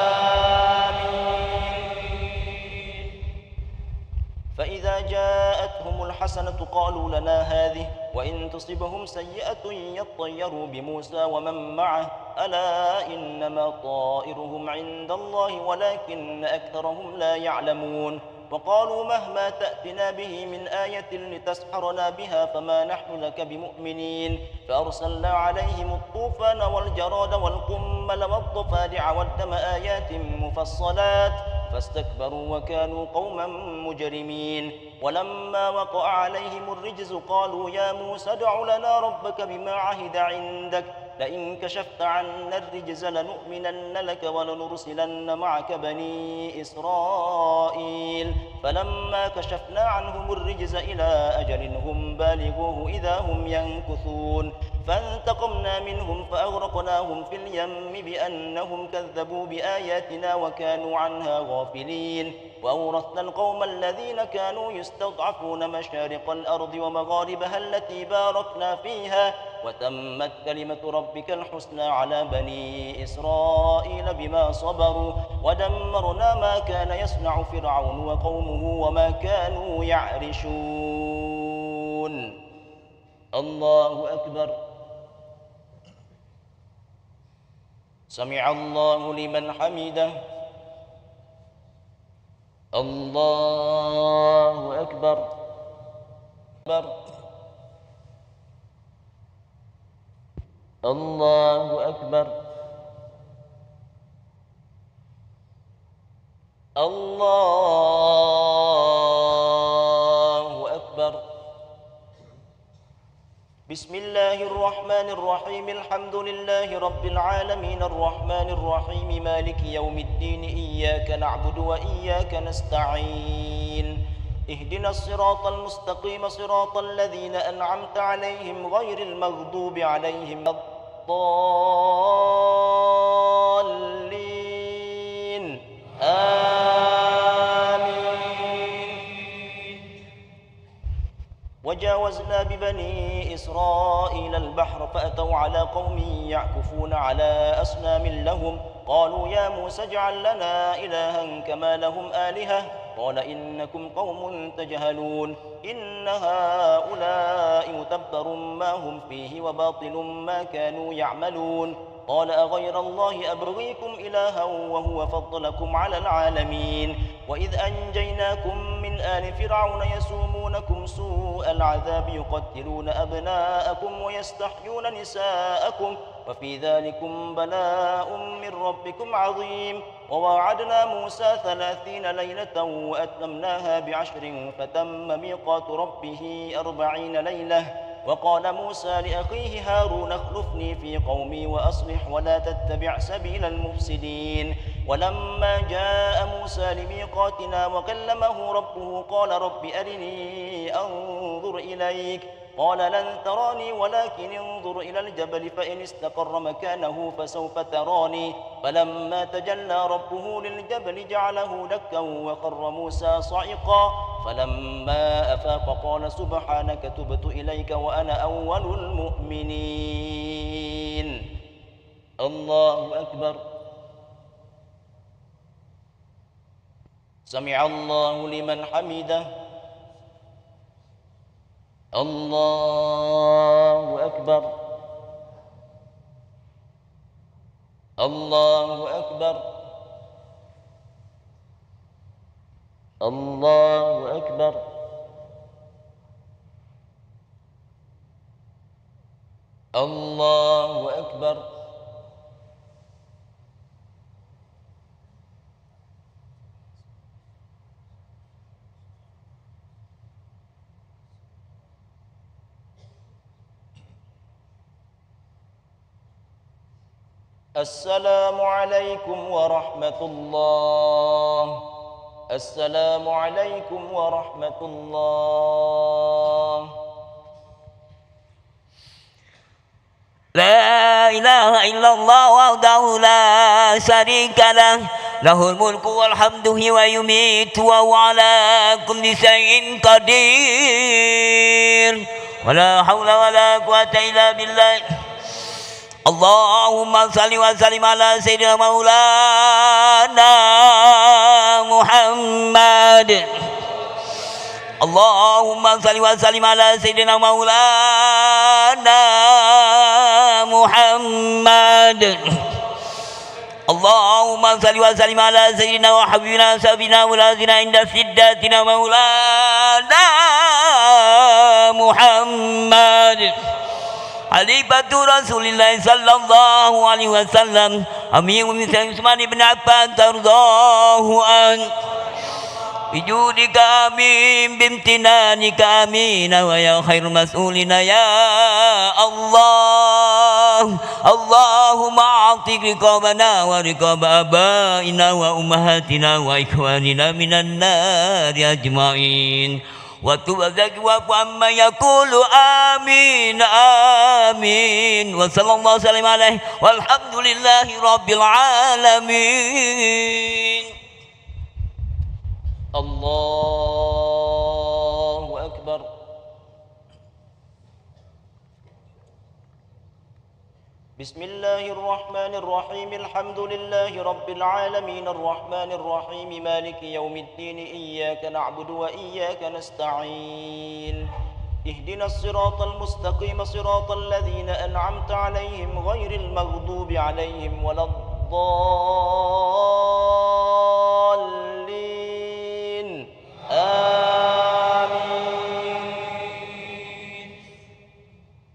فإذا جاءتهم الحسنة قالوا لنا هذه وإن تصبهم سيئة يطيروا بموسى ومن معه ألا إنما طائرهم عند الله ولكن أكثرهم لا يعلمون. وقالوا مهما تأتنا به من آية لتسحرنا بها فما نحن لك بمؤمنين. فأرسلنا عليهم الطوفان والجراد والقمل والضفادع والدم آيات مفصلات فاستكبروا وكانوا قوما مجرمين. ولما وقع عليهم الرجز قالوا يا موسى ادع لنا ربك بما عهد عندك لئن كشفت عنا الرجز لنؤمنن لك ولنرسلن معك بني إسرائيل. فلما كشفنا عنهم الرجز إلى أجل هم بالغوه إذا هم ينكثون. فانتقمنا منهم فأغرقناهم في اليم بأنهم كذبوا بآياتنا وكانوا عنها غافلين. وأورثنا القوم الذين كانوا يستضعفون مشارق الأرض ومغاربها التي باركنا فيها وتمت كلمة ربك الحسنى على بني إسرائيل بما صبروا ودمرنا ما كان يصنع فرعون وقومه وما كانوا يعرشون. الله أكبر. سمع الله لمن حمده. الله أكبر. الله أكبر. الله أكبر. بسم الله الرحمن الرحيم. الحمد لله رب العالمين الرحمن الرحيم مالك يوم الدين. إياك نعبد وإياك نستعين. اهدنا الصراط المستقيم صراط الذين أنعمت عليهم غير المغضوب عليهم ولا الضالين. وجاوزنا ببني إسرائيل البحر فأتوا على قوم يعكفون على أصنام لهم قالوا يا موسى اجعل لنا إلها كما لهم آلهة قال إنكم قوم تجهلون. إن هؤلاء متبر ما هم فيه وباطل ما كانوا يعملون. قال أغير الله أبغيكم إلها وهو فضلكم على العالمين. وإذ أنجيناكم من آل فرعون يسومونكم سوء العذاب يقتلون أبناءكم ويستحيون نساءكم وفي ذلكم بلاء من ربكم عظيم. وواعدنا موسى 30 ليلة وأتممناها ب10 فتم ميقات ربه 40 ليلة. وقال موسى لأخيه هارون اخلفني في قومي وأصلح ولا تتبع سبيل المفسدين ولما جاء موسى لميقاتنا وكلمه ربه قال رب أرني أنظر إليك قال لن تراني ولكن انظر إلى الجبل فإن استقر مكانه فسوف تراني فلما تجلى ربه للجبل جعله دكا وخر موسى صعقا فلما أفاق قال سبحانك تبت إليك وأنا أول المؤمنين. الله أكبر. سمع الله لمن حمده. الله أكبر. الله أكبر. الله أكبر. الله أكبر. السلام عليكم ورحمة الله. السلام عليكم ورحمة الله. لا إله إلا الله وحده لا شريك له له الملك والحمد ويميت وهو على كل شيء قدير ولا حول ولا قوة إلا بالله. اللهم صل وسلم على سيدنا مولانا محمد. اللهم صل وسلم على سيدنا مولانا محمد. اللهم صل وسلم على سيدنا وحبيبنا سبينا ولازنا عند سداتنا مولانا محمد خليفة رسول الله صلى الله عليه وسلم أمير المؤمنين عثمان بن عفان ترضاه عنه بجودك آمين بامتنانك آمين ويا خير مسؤولين يا الله. اللهم أعتق رقابنا ورقاب آبائنا وأمهاتنا وإخواننا من النار أجمعين وتب ذكوك عما يقول آمين آمين وصلى الله وسلم عليه والحمد لله رب العالمين. الله أكبر. بسم الله الرحمن الرحيم. الحمد لله رب العالمين الرحمن الرحيم مالك يوم الدين إياك نعبد وإياك نستعين اهدنا الصراط المستقيم صراط الذين أنعمت عليهم غير المغضوب عليهم ولا الضالين آمين.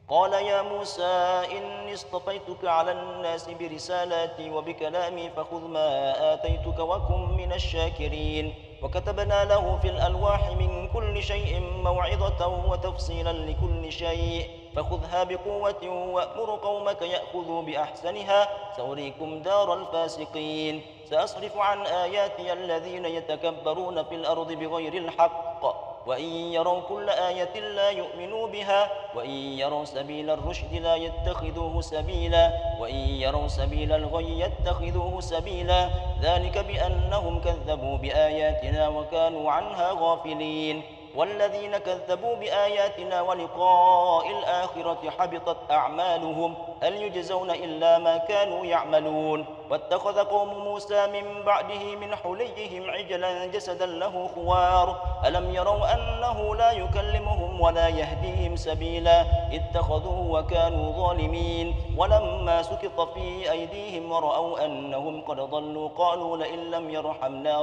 قال يا موسى إني اصطفيتك على الناس برسالاتي وبكلامي فخذ ما آتيتك وكن من الشاكرين. وكتبنا له في الألواح من كل شيء موعظة وتفصيلا لكل شيء فخذها بقوة وأمر قومك يأخذوا بأحسنها سأريكم دار الفاسقين. سأصرف عن آياتي الذين يتكبرون في الأرض بغير الحق وإن يروا كل آية لا يؤمنوا بها وإن يروا سبيل الرشد لا يتخذوه سبيلا وإن يروا سبيل الغي يتخذوه سبيلا ذلك بأنهم كذبوا بآياتنا وكانوا عنها غافلين. والذين كذبوا بآياتنا ولقاء الآخرة حبطت أعمالهم هل يجزون إلا ما كانوا يعملون. واتخذ قوم موسى من بعده من حليهم عجلا جسدا له خوار ألم يروا أنه لا يكلمهم ولا يهديهم سبيلا اتخذوه وكانوا ظالمين. ولما سقط في أيديهم ورأوا أنهم قد ضلوا قالوا لئن لم يرحمنا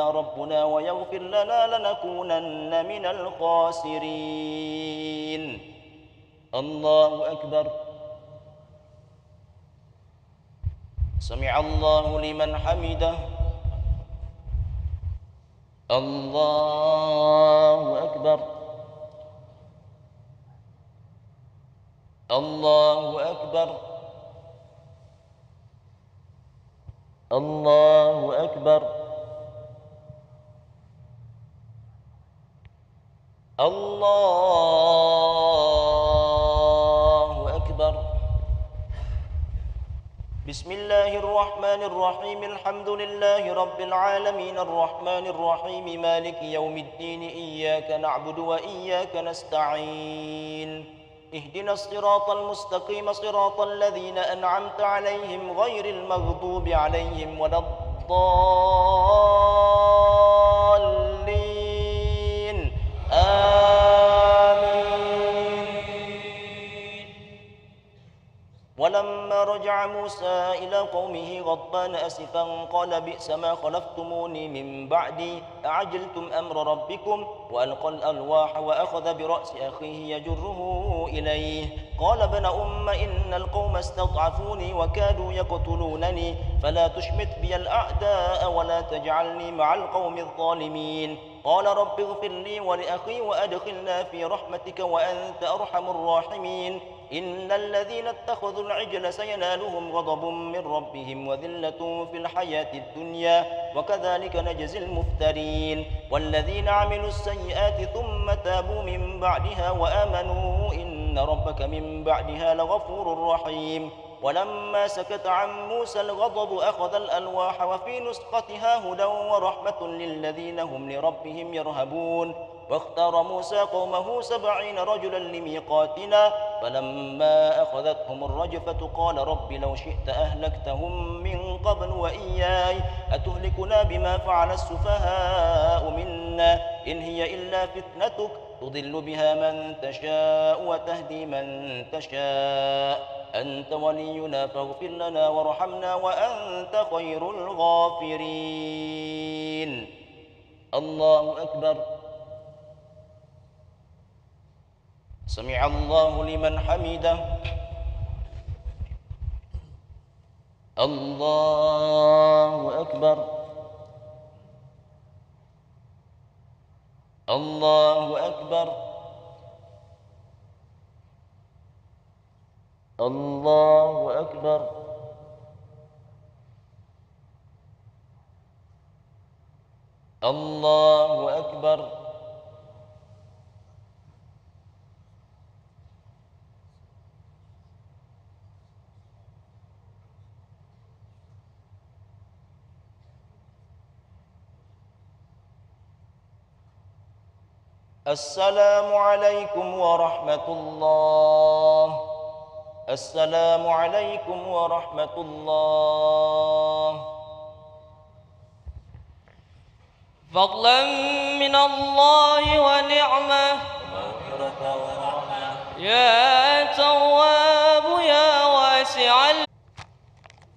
ربنا ويغفر لنا لنكونن من الخاسرين. الله أكبر. سمع الله لمن حمده. الله أكبر. الله أكبر. الله أكبر الله أكبر بسم الله الرحمن الرحيم الحمد لله رب العالمين الرحمن الرحيم مالك يوم الدين إياك نعبد وإياك نستعين اهدنا الصراط المستقيم صراط الذين أنعمت عليهم غير المغضوب عليهم ولا الضالين ولما رجع موسى إلى قومه غضبان أسفا قال بئس ما خلفتموني من بعدي أعجلتم أمر ربكم وألقى الألواح وأخذ برأس أخيه يجره إليه قال ابن أم إن القوم استضعفوني وكادوا يقتلونني فلا تشمت بي الأعداء ولا تجعلني مع القوم الظالمين قال رب اغفر لي ولأخي وأدخلنا في رحمتك وأنت أرحم الراحمين إن الذين اتخذوا العجل سينالهم غضب من ربهم وذلة في الحياة الدنيا وكذلك نجزي المفترين والذين عملوا السيئات ثم تابوا من بعدها وآمنوا إن ربك من بعدها لغفور رحيم ولما سكت عن موسى الغضب أخذ الألواح وفي نسختها هدى ورحمة للذين هم لربهم يرهبون واختار موسى قومه 70 رجلا لميقاتنا فلما أخذتهم الرجفة قال رب لو شئت أهلكتهم من قبل وإياي أتهلكنا بما فعل السفهاء منا إن هي إلا فتنتك تضل بها من تشاء وتهدي من تشاء أنت ولينا فاغفر لنا وارحمنا وأنت خير الغافرين الله أكبر سمع الله لمن حمده الله أكبر الله أكبر الله أكبر الله أكبر السلام عليكم ورحمة الله السلام عليكم ورحمة الله فضلا من الله ونعمة يا تواب يا واسع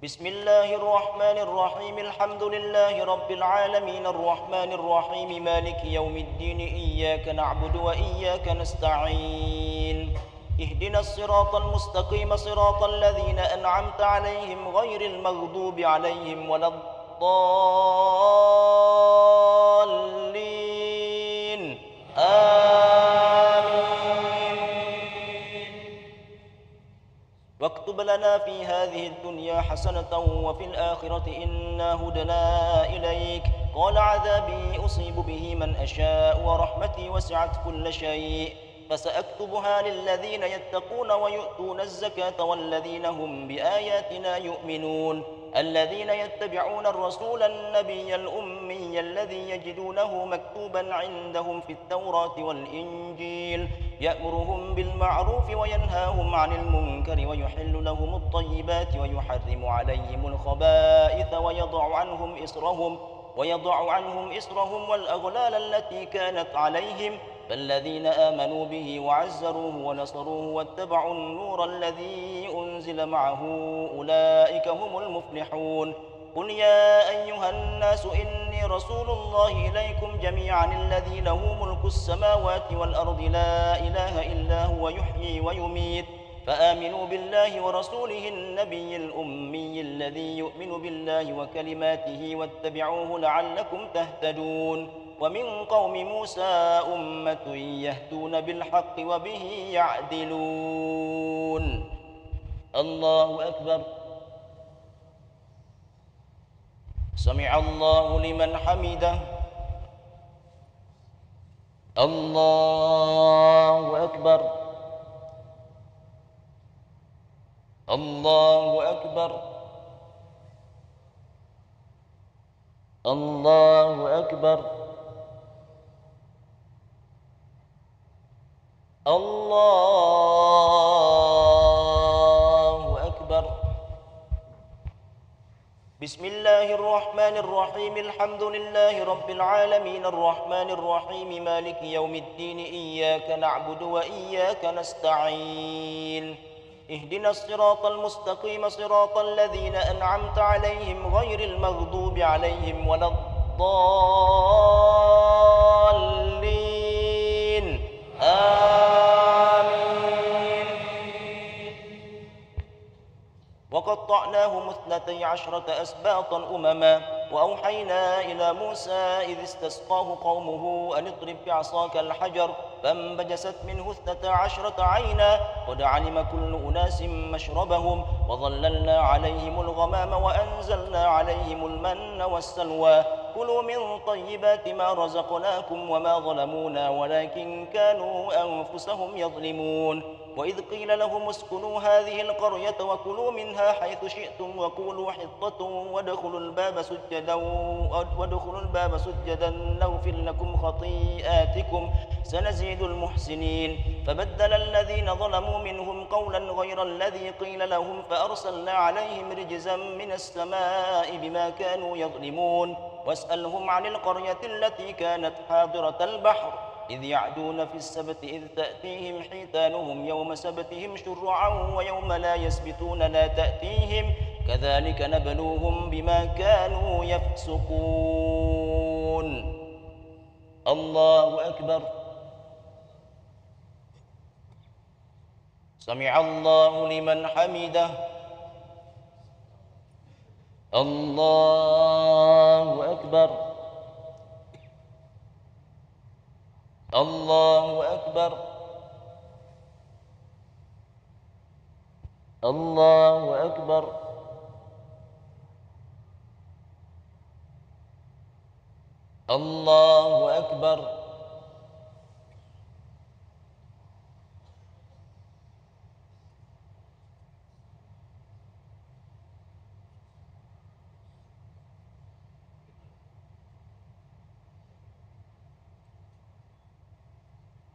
بسم الله الرحمن الرحيم الحمد لله رب العالمين الرحمن الرحيم مالك يوم الدين إياك نعبد وإياك نستعين اهدنا الصراط المستقيم صراط الذين أنعمت عليهم غير المغضوب عليهم ولا الضالين واكتب لنا في هذه الدنيا حسنة وفي الآخرة إنا هدنا إليك قال عذابي أصيب به من أشاء ورحمتي وسعت كل شيء فسأكتبها للذين يتقون ويؤتون الزكاة والذين هم بآياتنا يؤمنون الذين يتبعون الرسول النبي الأمي الذي يجدونه مكتوبا عندهم في التوراة والإنجيل يأمرهم بالمعروف وينهاهم عن المنكر ويحل لهم الطيبات ويحرم عليهم الخبائث ويضع عنهم إصرهم والأغلال التي كانت عليهم فالذين آمنوا به وعزروه ونصروه واتبعوا النور الذي أنزل معه أولئك هم المفلحون قل يا أيها الناس إني رسول الله إليكم جميعا الذي له ملك السماوات والأرض لا إله إلا هو يحيي ويميت فآمنوا بالله ورسوله النبي الأمي الذي يؤمن بالله وكلماته واتبعوه لعلكم تهتدون ومن قوم موسى أمة يهدون بالحق وبه يعدلون الله أكبر سمع الله لمن حمده الله أكبر الله أكبر الله أكبر الله أكبر. بسم الله الرحمن الرحيم الحمد لله رب العالمين الرحمن الرحيم مالك يوم الدين إياك نعبد وإياك نستعين اهدنا الصراط المستقيم صراط الذين أنعمت عليهم غير المغضوب عليهم ولا الضالين آمين. وقطعناهم 12 أسباطا أمما وأوحينا إلى موسى إذ استسقاه قومه أن اضرب بعصاك الحجر فانبجست منه 12 عينا قد علم كل أناس مشربهم وظللنا عليهم الغمام وأنزلنا عليهم المن والسلوى كلوا من طيبات ما رزقناكم وما ظلمونا ولكن كانوا أنفسهم يظلمون. وإذ قيل لهم اسكنوا هذه القرية وكلوا منها حيث شئتم وقولوا حطة وادخلوا الباب سجدا نغفر لكم خطيئاتكم سنزيد المحسنين. فبدل الذين ظلموا منهم قولا غير الذي قيل لهم فأرسلنا عليهم رجزا من السماء بما كانوا يظلمون. واسألهم عن القرية التي كانت حاضرة البحر إذ يعدون في السبت إذ تأتيهم حيتانهم يوم سبتهم شرعا ويوم لا يسبتون لا تأتيهم كذلك نبلوهم بما كانوا يفسقون. الله أكبر. سمع الله لمن حمده الله أكبر الله أكبر الله أكبر الله أكبر.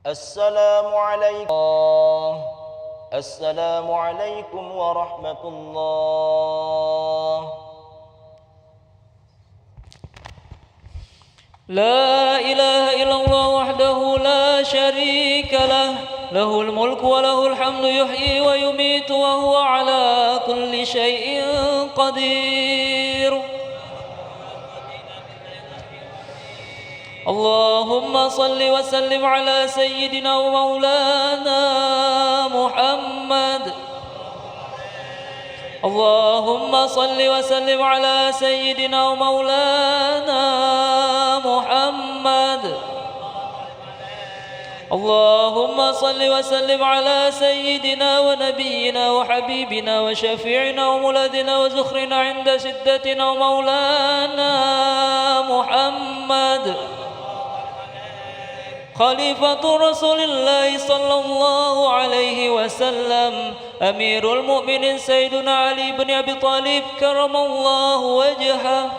السلام عليكم السلام عليكم ورحمة الله. لا إله إلا الله وحده لا شريك له له الملك وله الحمد يحيي ويميت وهو على كل شيء قدير. اللهم صل وسلم على سيدنا ومولانا محمد. اللهم صل وسلم على سيدنا ومولانا محمد. اللهم صل وسلم على سيدنا ونبينا وحبيبنا وشفيعنا وملاذنا وزخرنا عند شدتنا ومولانا محمد خليفة رسول الله صلى الله عليه وسلم أمير المؤمنين سيدنا علي بن أبي طالب كرم الله وجهه.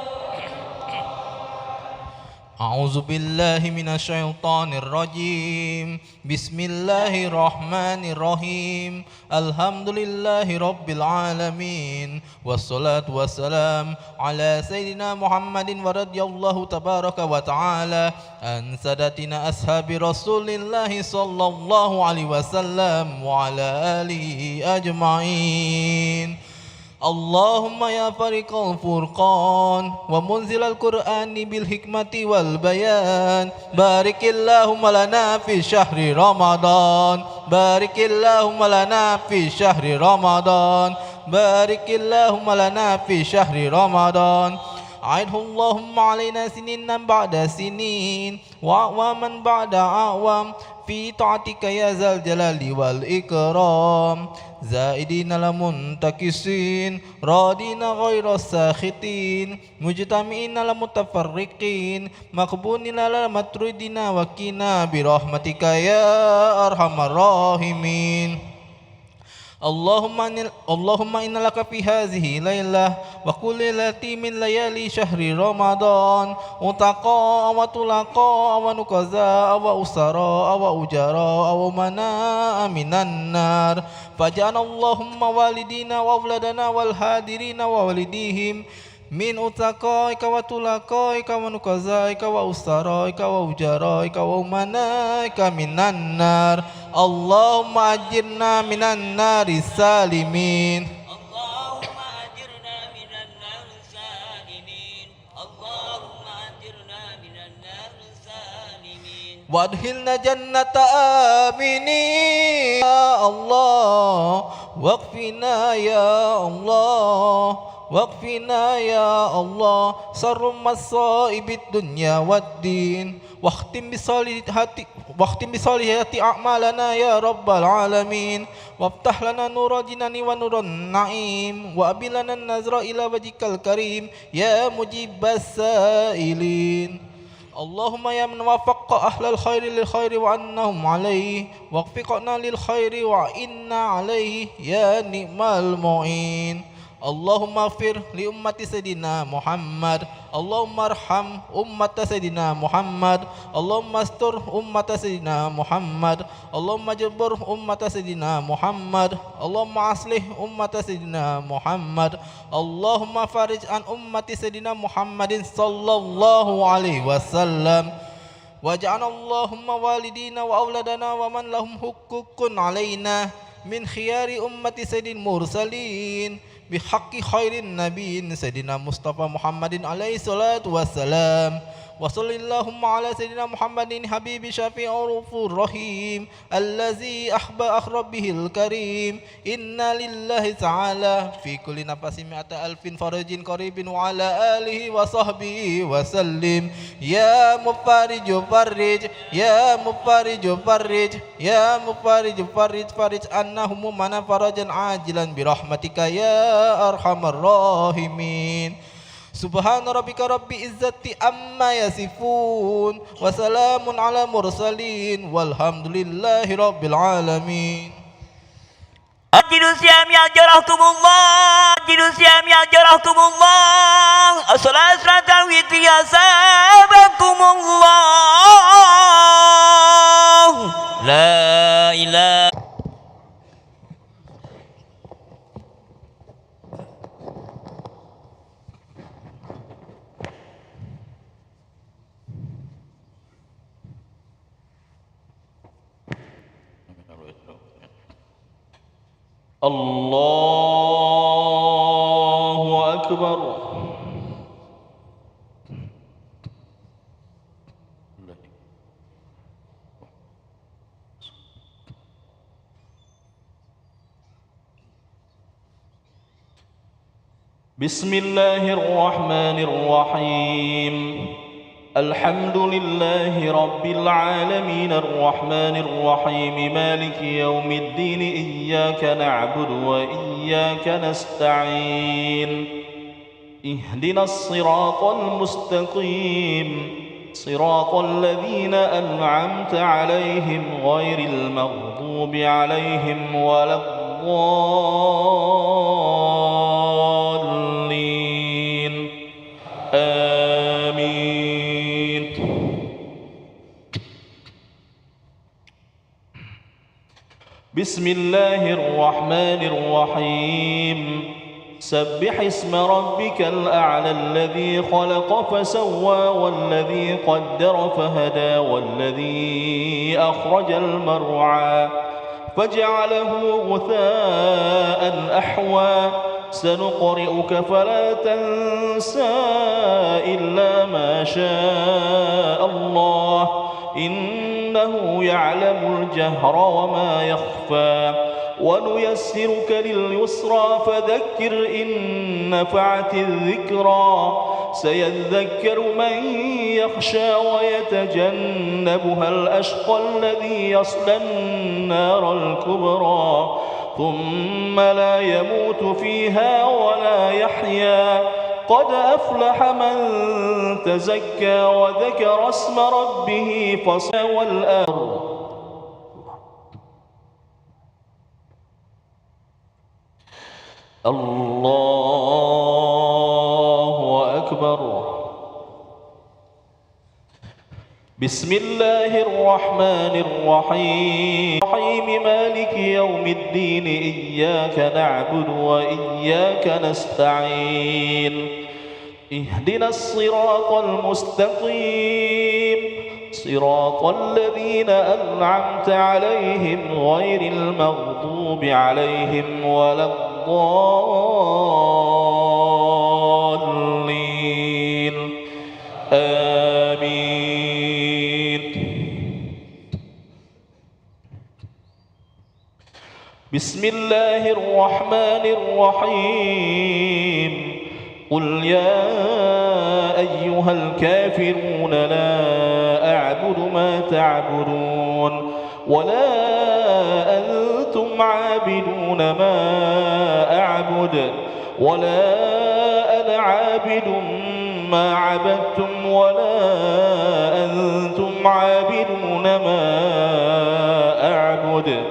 أعوذ بالله من الشيطان الرجيم. بسم الله الرحمن الرحيم. الحمد لله رب العالمين والصلاة والسلام على سيدنا محمد ورضي الله تبارك وتعالى عن سادتنا أصحاب رسول الله صلى الله عليه وسلم وعلى آله أجمعين. اللهم يا فريق الفرقان ومنزل القرآن بالحكمة والبيان بارك اللهم لنا في شهر رمضان بارك اللهم لنا في شهر رمضان بارك اللهم لنا في شهر رمضان. عيده اللهم علينا سنين بعد سنين وأعواما بعد أعوام في طاعتك يا ذا الجلال والإكرام زائدين لمنتكسين راضين غير ساخطين مجتمعين لمتفرقين مقبولين لمطرودين وكنا برحمتك يا أرحم الراحمين اللهم إن لك في هذه ليلة وكل ليلة من ليالي شهر رمضان أتقاء وطلقاء ونكزاء وأسراء وأجراء ومناء من النار فاجعل اللهم والدينا وأولادنا والهادرين ووالديهم من أتقائك وطلقائك ونكزائك وأسرائك وأجرائك وأمنائك من النار اللهم أجرنا من النار السالمين اللهم أجرنا من النار السالمين اللهم أجرنا من النار السالمين وادخلنا جنة آمنين يا الله واكفنا يا الله واكفنا يا الله شر مصائب الدنيا والدين واختم بصالحات أعمالنا يا رب العالمين وافتح لنا نور الجنان ونور النعيم وأبي لنا النظر إلى وجهك الكريم يا مجيب السائلين اللهم يا من وفق أهل الخير للخير وأنهم عليه وفقنا للخير وإنا عليه يا نعم المعين اللهم اغفر لأمة سيدنا محمد اللهم ارحم أمة سيدنا محمد اللهم استر أمة سيدنا محمد اللهم جبر أمة سيدنا محمد اللهم أصلح أمة سيدنا محمد اللهم فارج عن أمة سيدنا محمد صلى الله عليه وسلم واجعل اللهم والدينا وأولادنا ومن لهم حقوق علينا من خيار أمة سيد المرسلين بحق خير النبي سيدنا مصطفى محمد عليه الصلاة والسلام وصل اللهم على سيدنا محمد حبيب شفيع الغفور الرحيم الذي أخبر به الكريم إنا لله تعالى في كل نفس 100,000 فرج قريب وعلى آله وصحبه وسلم يا مفارج فرج يا مفارج فرج يا مفارج فرج عنا همومنا فرجا عاجلا برحمتك يا أرحم الراحمين سبحان ربك رب العزة عما يصفون وسلام على المرسلين والحمد لله رب العالمين أجلوا الصيام أجركم الله أجلوا الصيام أجركم الله الصلاة التراويح فيها سابكم الله لا إله الله أكبر بسم الله الرحمن الرحيم الحمد لله رب العالمين الرحمن الرحيم مالك يوم الدين إياك نعبد وإياك نستعين اهدنا الصراط المستقيم صراط الذين أنعمت عليهم غير المغضوب عليهم ولا الضالين آمين بسم الله الرحمن الرحيم سبح اسم ربك الأعلى الذي خلق فسوى والذي قدر فهدى والذي أخرج المرعى فجعله غثاء أحوى سنقرئك فلا تنسى إلا ما شاء الله إنه يعلم الجهر وما يخفى ونيسرك لليسرى فذكر إن نفعت الذكرى سيذكر من يخشى ويتجنبها الأشقى الذي يصلى النار الكبرى ثم لا يموت فيها ولا يحيا قد أفلح من تزكى وذكر اسم ربه فصلى والآخر الله أكبر. بسم الله الرحمن الرحيم مالك يوم الدين إياك نعبد وإياك نستعين اهدنا الصراط المستقيم صراط الذين أنعمت عليهم غير المغضوب عليهم ولا الضالين آمين. بسم الله الرحمن الرحيم قل يا أيها الكافرون لا أعبد ما تعبدون ولا أنتم عابدون ما أعبد ولا أنا عابد ما عبدتم ولا أنتم عابدون ما أعبد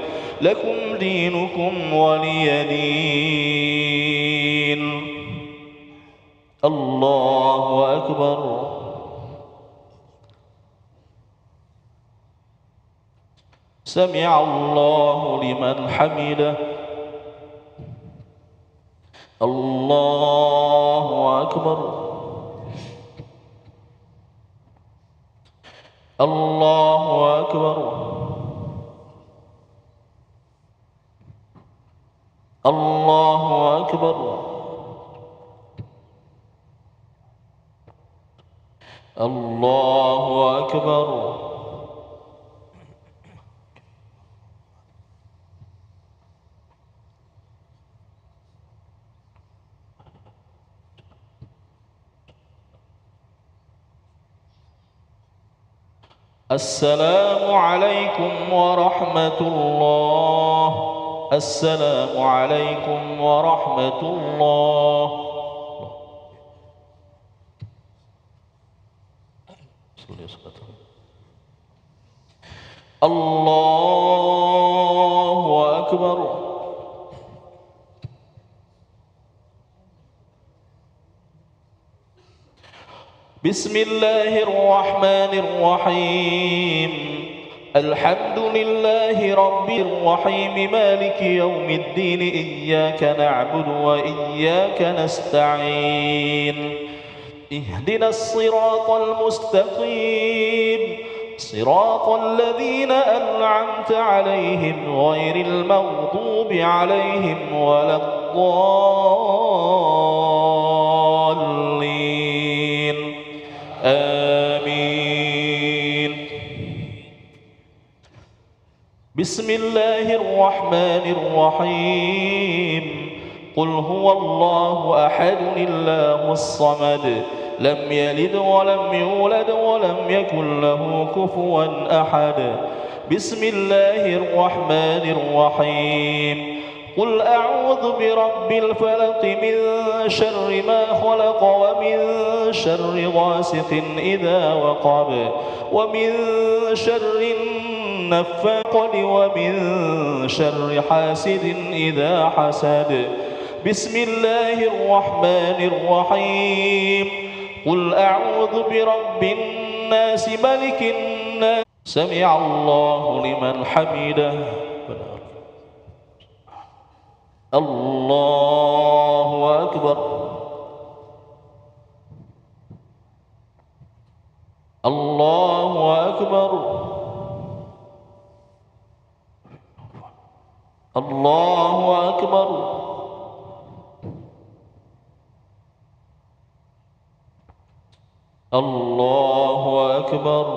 لكم دينكم ولي دين. الله أكبر. سمع الله لمن حمده. الله أكبر. الله أكبر. الله أكبر. الله أكبر. السلام عليكم ورحمة الله. السلام عليكم ورحمة الله. الله أكبر. بسم الله الرحمن الرحيم الحمد لله رب الرحيم مالك يوم الدين إياك نعبد وإياك نستعين اهدنا الصراط المستقيم صراط الذين أنعمت عليهم غير المغضوب عليهم ولا الضالين آمين. بسم الله الرحمن الرحيم قل هو الله أحد الله الصمد لم يلد ولم يولد ولم يكن له كفوا أحد. بسم الله الرحمن الرحيم قل أعوذ برب الفلق من شر ما خلق ومن شر غاسق إذا وقب ومن شر النفاثات ومن شر حاسد إذا حسد. بسم الله الرحمن الرحيم قل أعوذ برب الناس ملك الناس. سمع الله لمن حمده. الله أكبر. الله أكبر. الله أكبر. الله أكبر.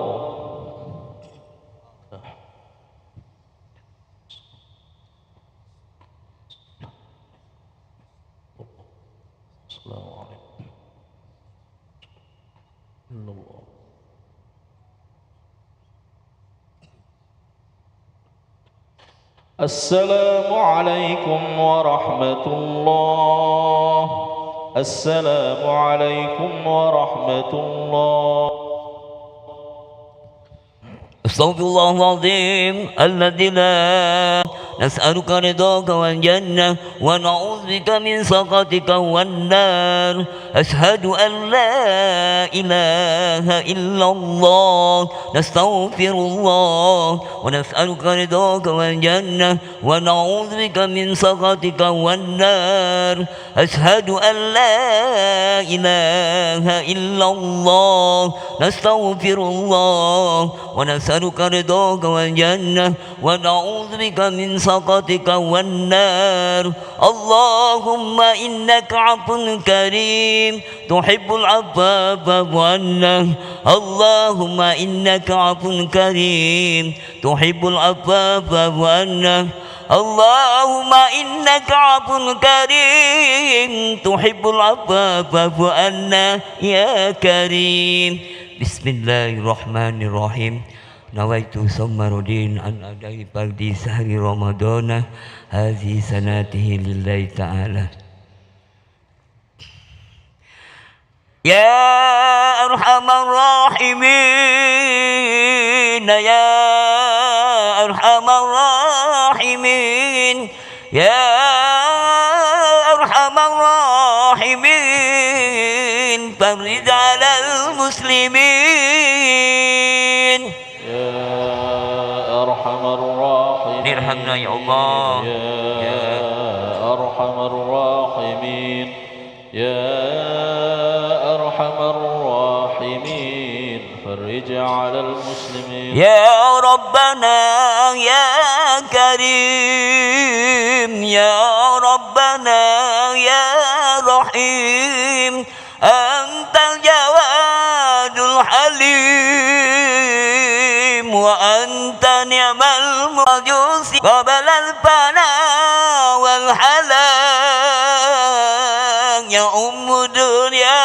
السلام عليكم. الله. السلام عليكم ورحمة الله. السلام عليكم ورحمة الله. استغفر الله العظيم الذي لا نسألك رضاك والجنة ونعوذ بك من سخطك والنار. أشهد أن لا إله إلا الله. نستغفر الله ونسألك رضاك والجنة ونعوذ بك من سخطك والنار. أشهد أن لا إله إلا الله. نستغفر الله ونسألك رضاك والجنة ونعوذ بك من سخطك والنار. اللهم إنك عفو كريم تحب العفو فاعف عنا. اللهم إنك عفو كريم تحب العفو فاعف عنا. اللهم إنك عفو كريم تحب العفو فاعف عنا يا كريم. بسم الله الرحمن الرحيم. نويت صوم رمضان عن أداء فرض شهر رمضان هذه سنته لله تعالى. يا أرحم الراحمين يا أرحم الراحمين يا أرحم الراحمين فرج على المسلمين. أرحم الراحمين ارحمنا يا الله. يا أرحم الراحمين يا أرحم الراحمين فرج على المسلمين. يا ربنا يا كريم يا ربنا يا رحيم أنت الجواد الحليم وأنت نعم المجوس قبل الفناء والحلاق يا أم الدنيا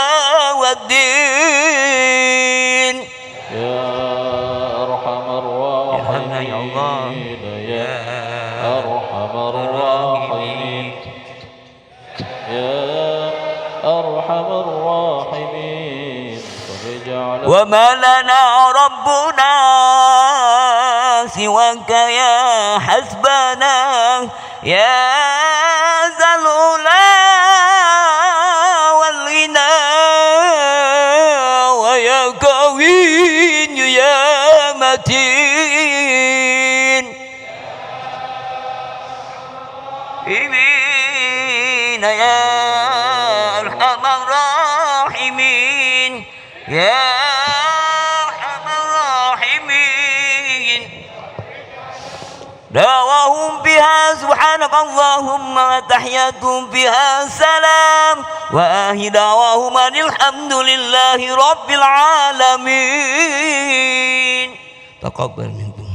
والدين. يا أرحم الراحمين يا الله. يا أرحم الراحمين يا أرحم الراحمين فرج على. وما لنا ربنا سواك يا حسبنا يا ذا العلا والغنى ويا قوي يا متين. إبين يا أرحم الراحمين يا أرحم الراحمين. دعواهم بها سبحانك اللهم وتحياتهم بها سلام وآخر دعواهم أن الحمد لله رب العالمين. تقبل منكم.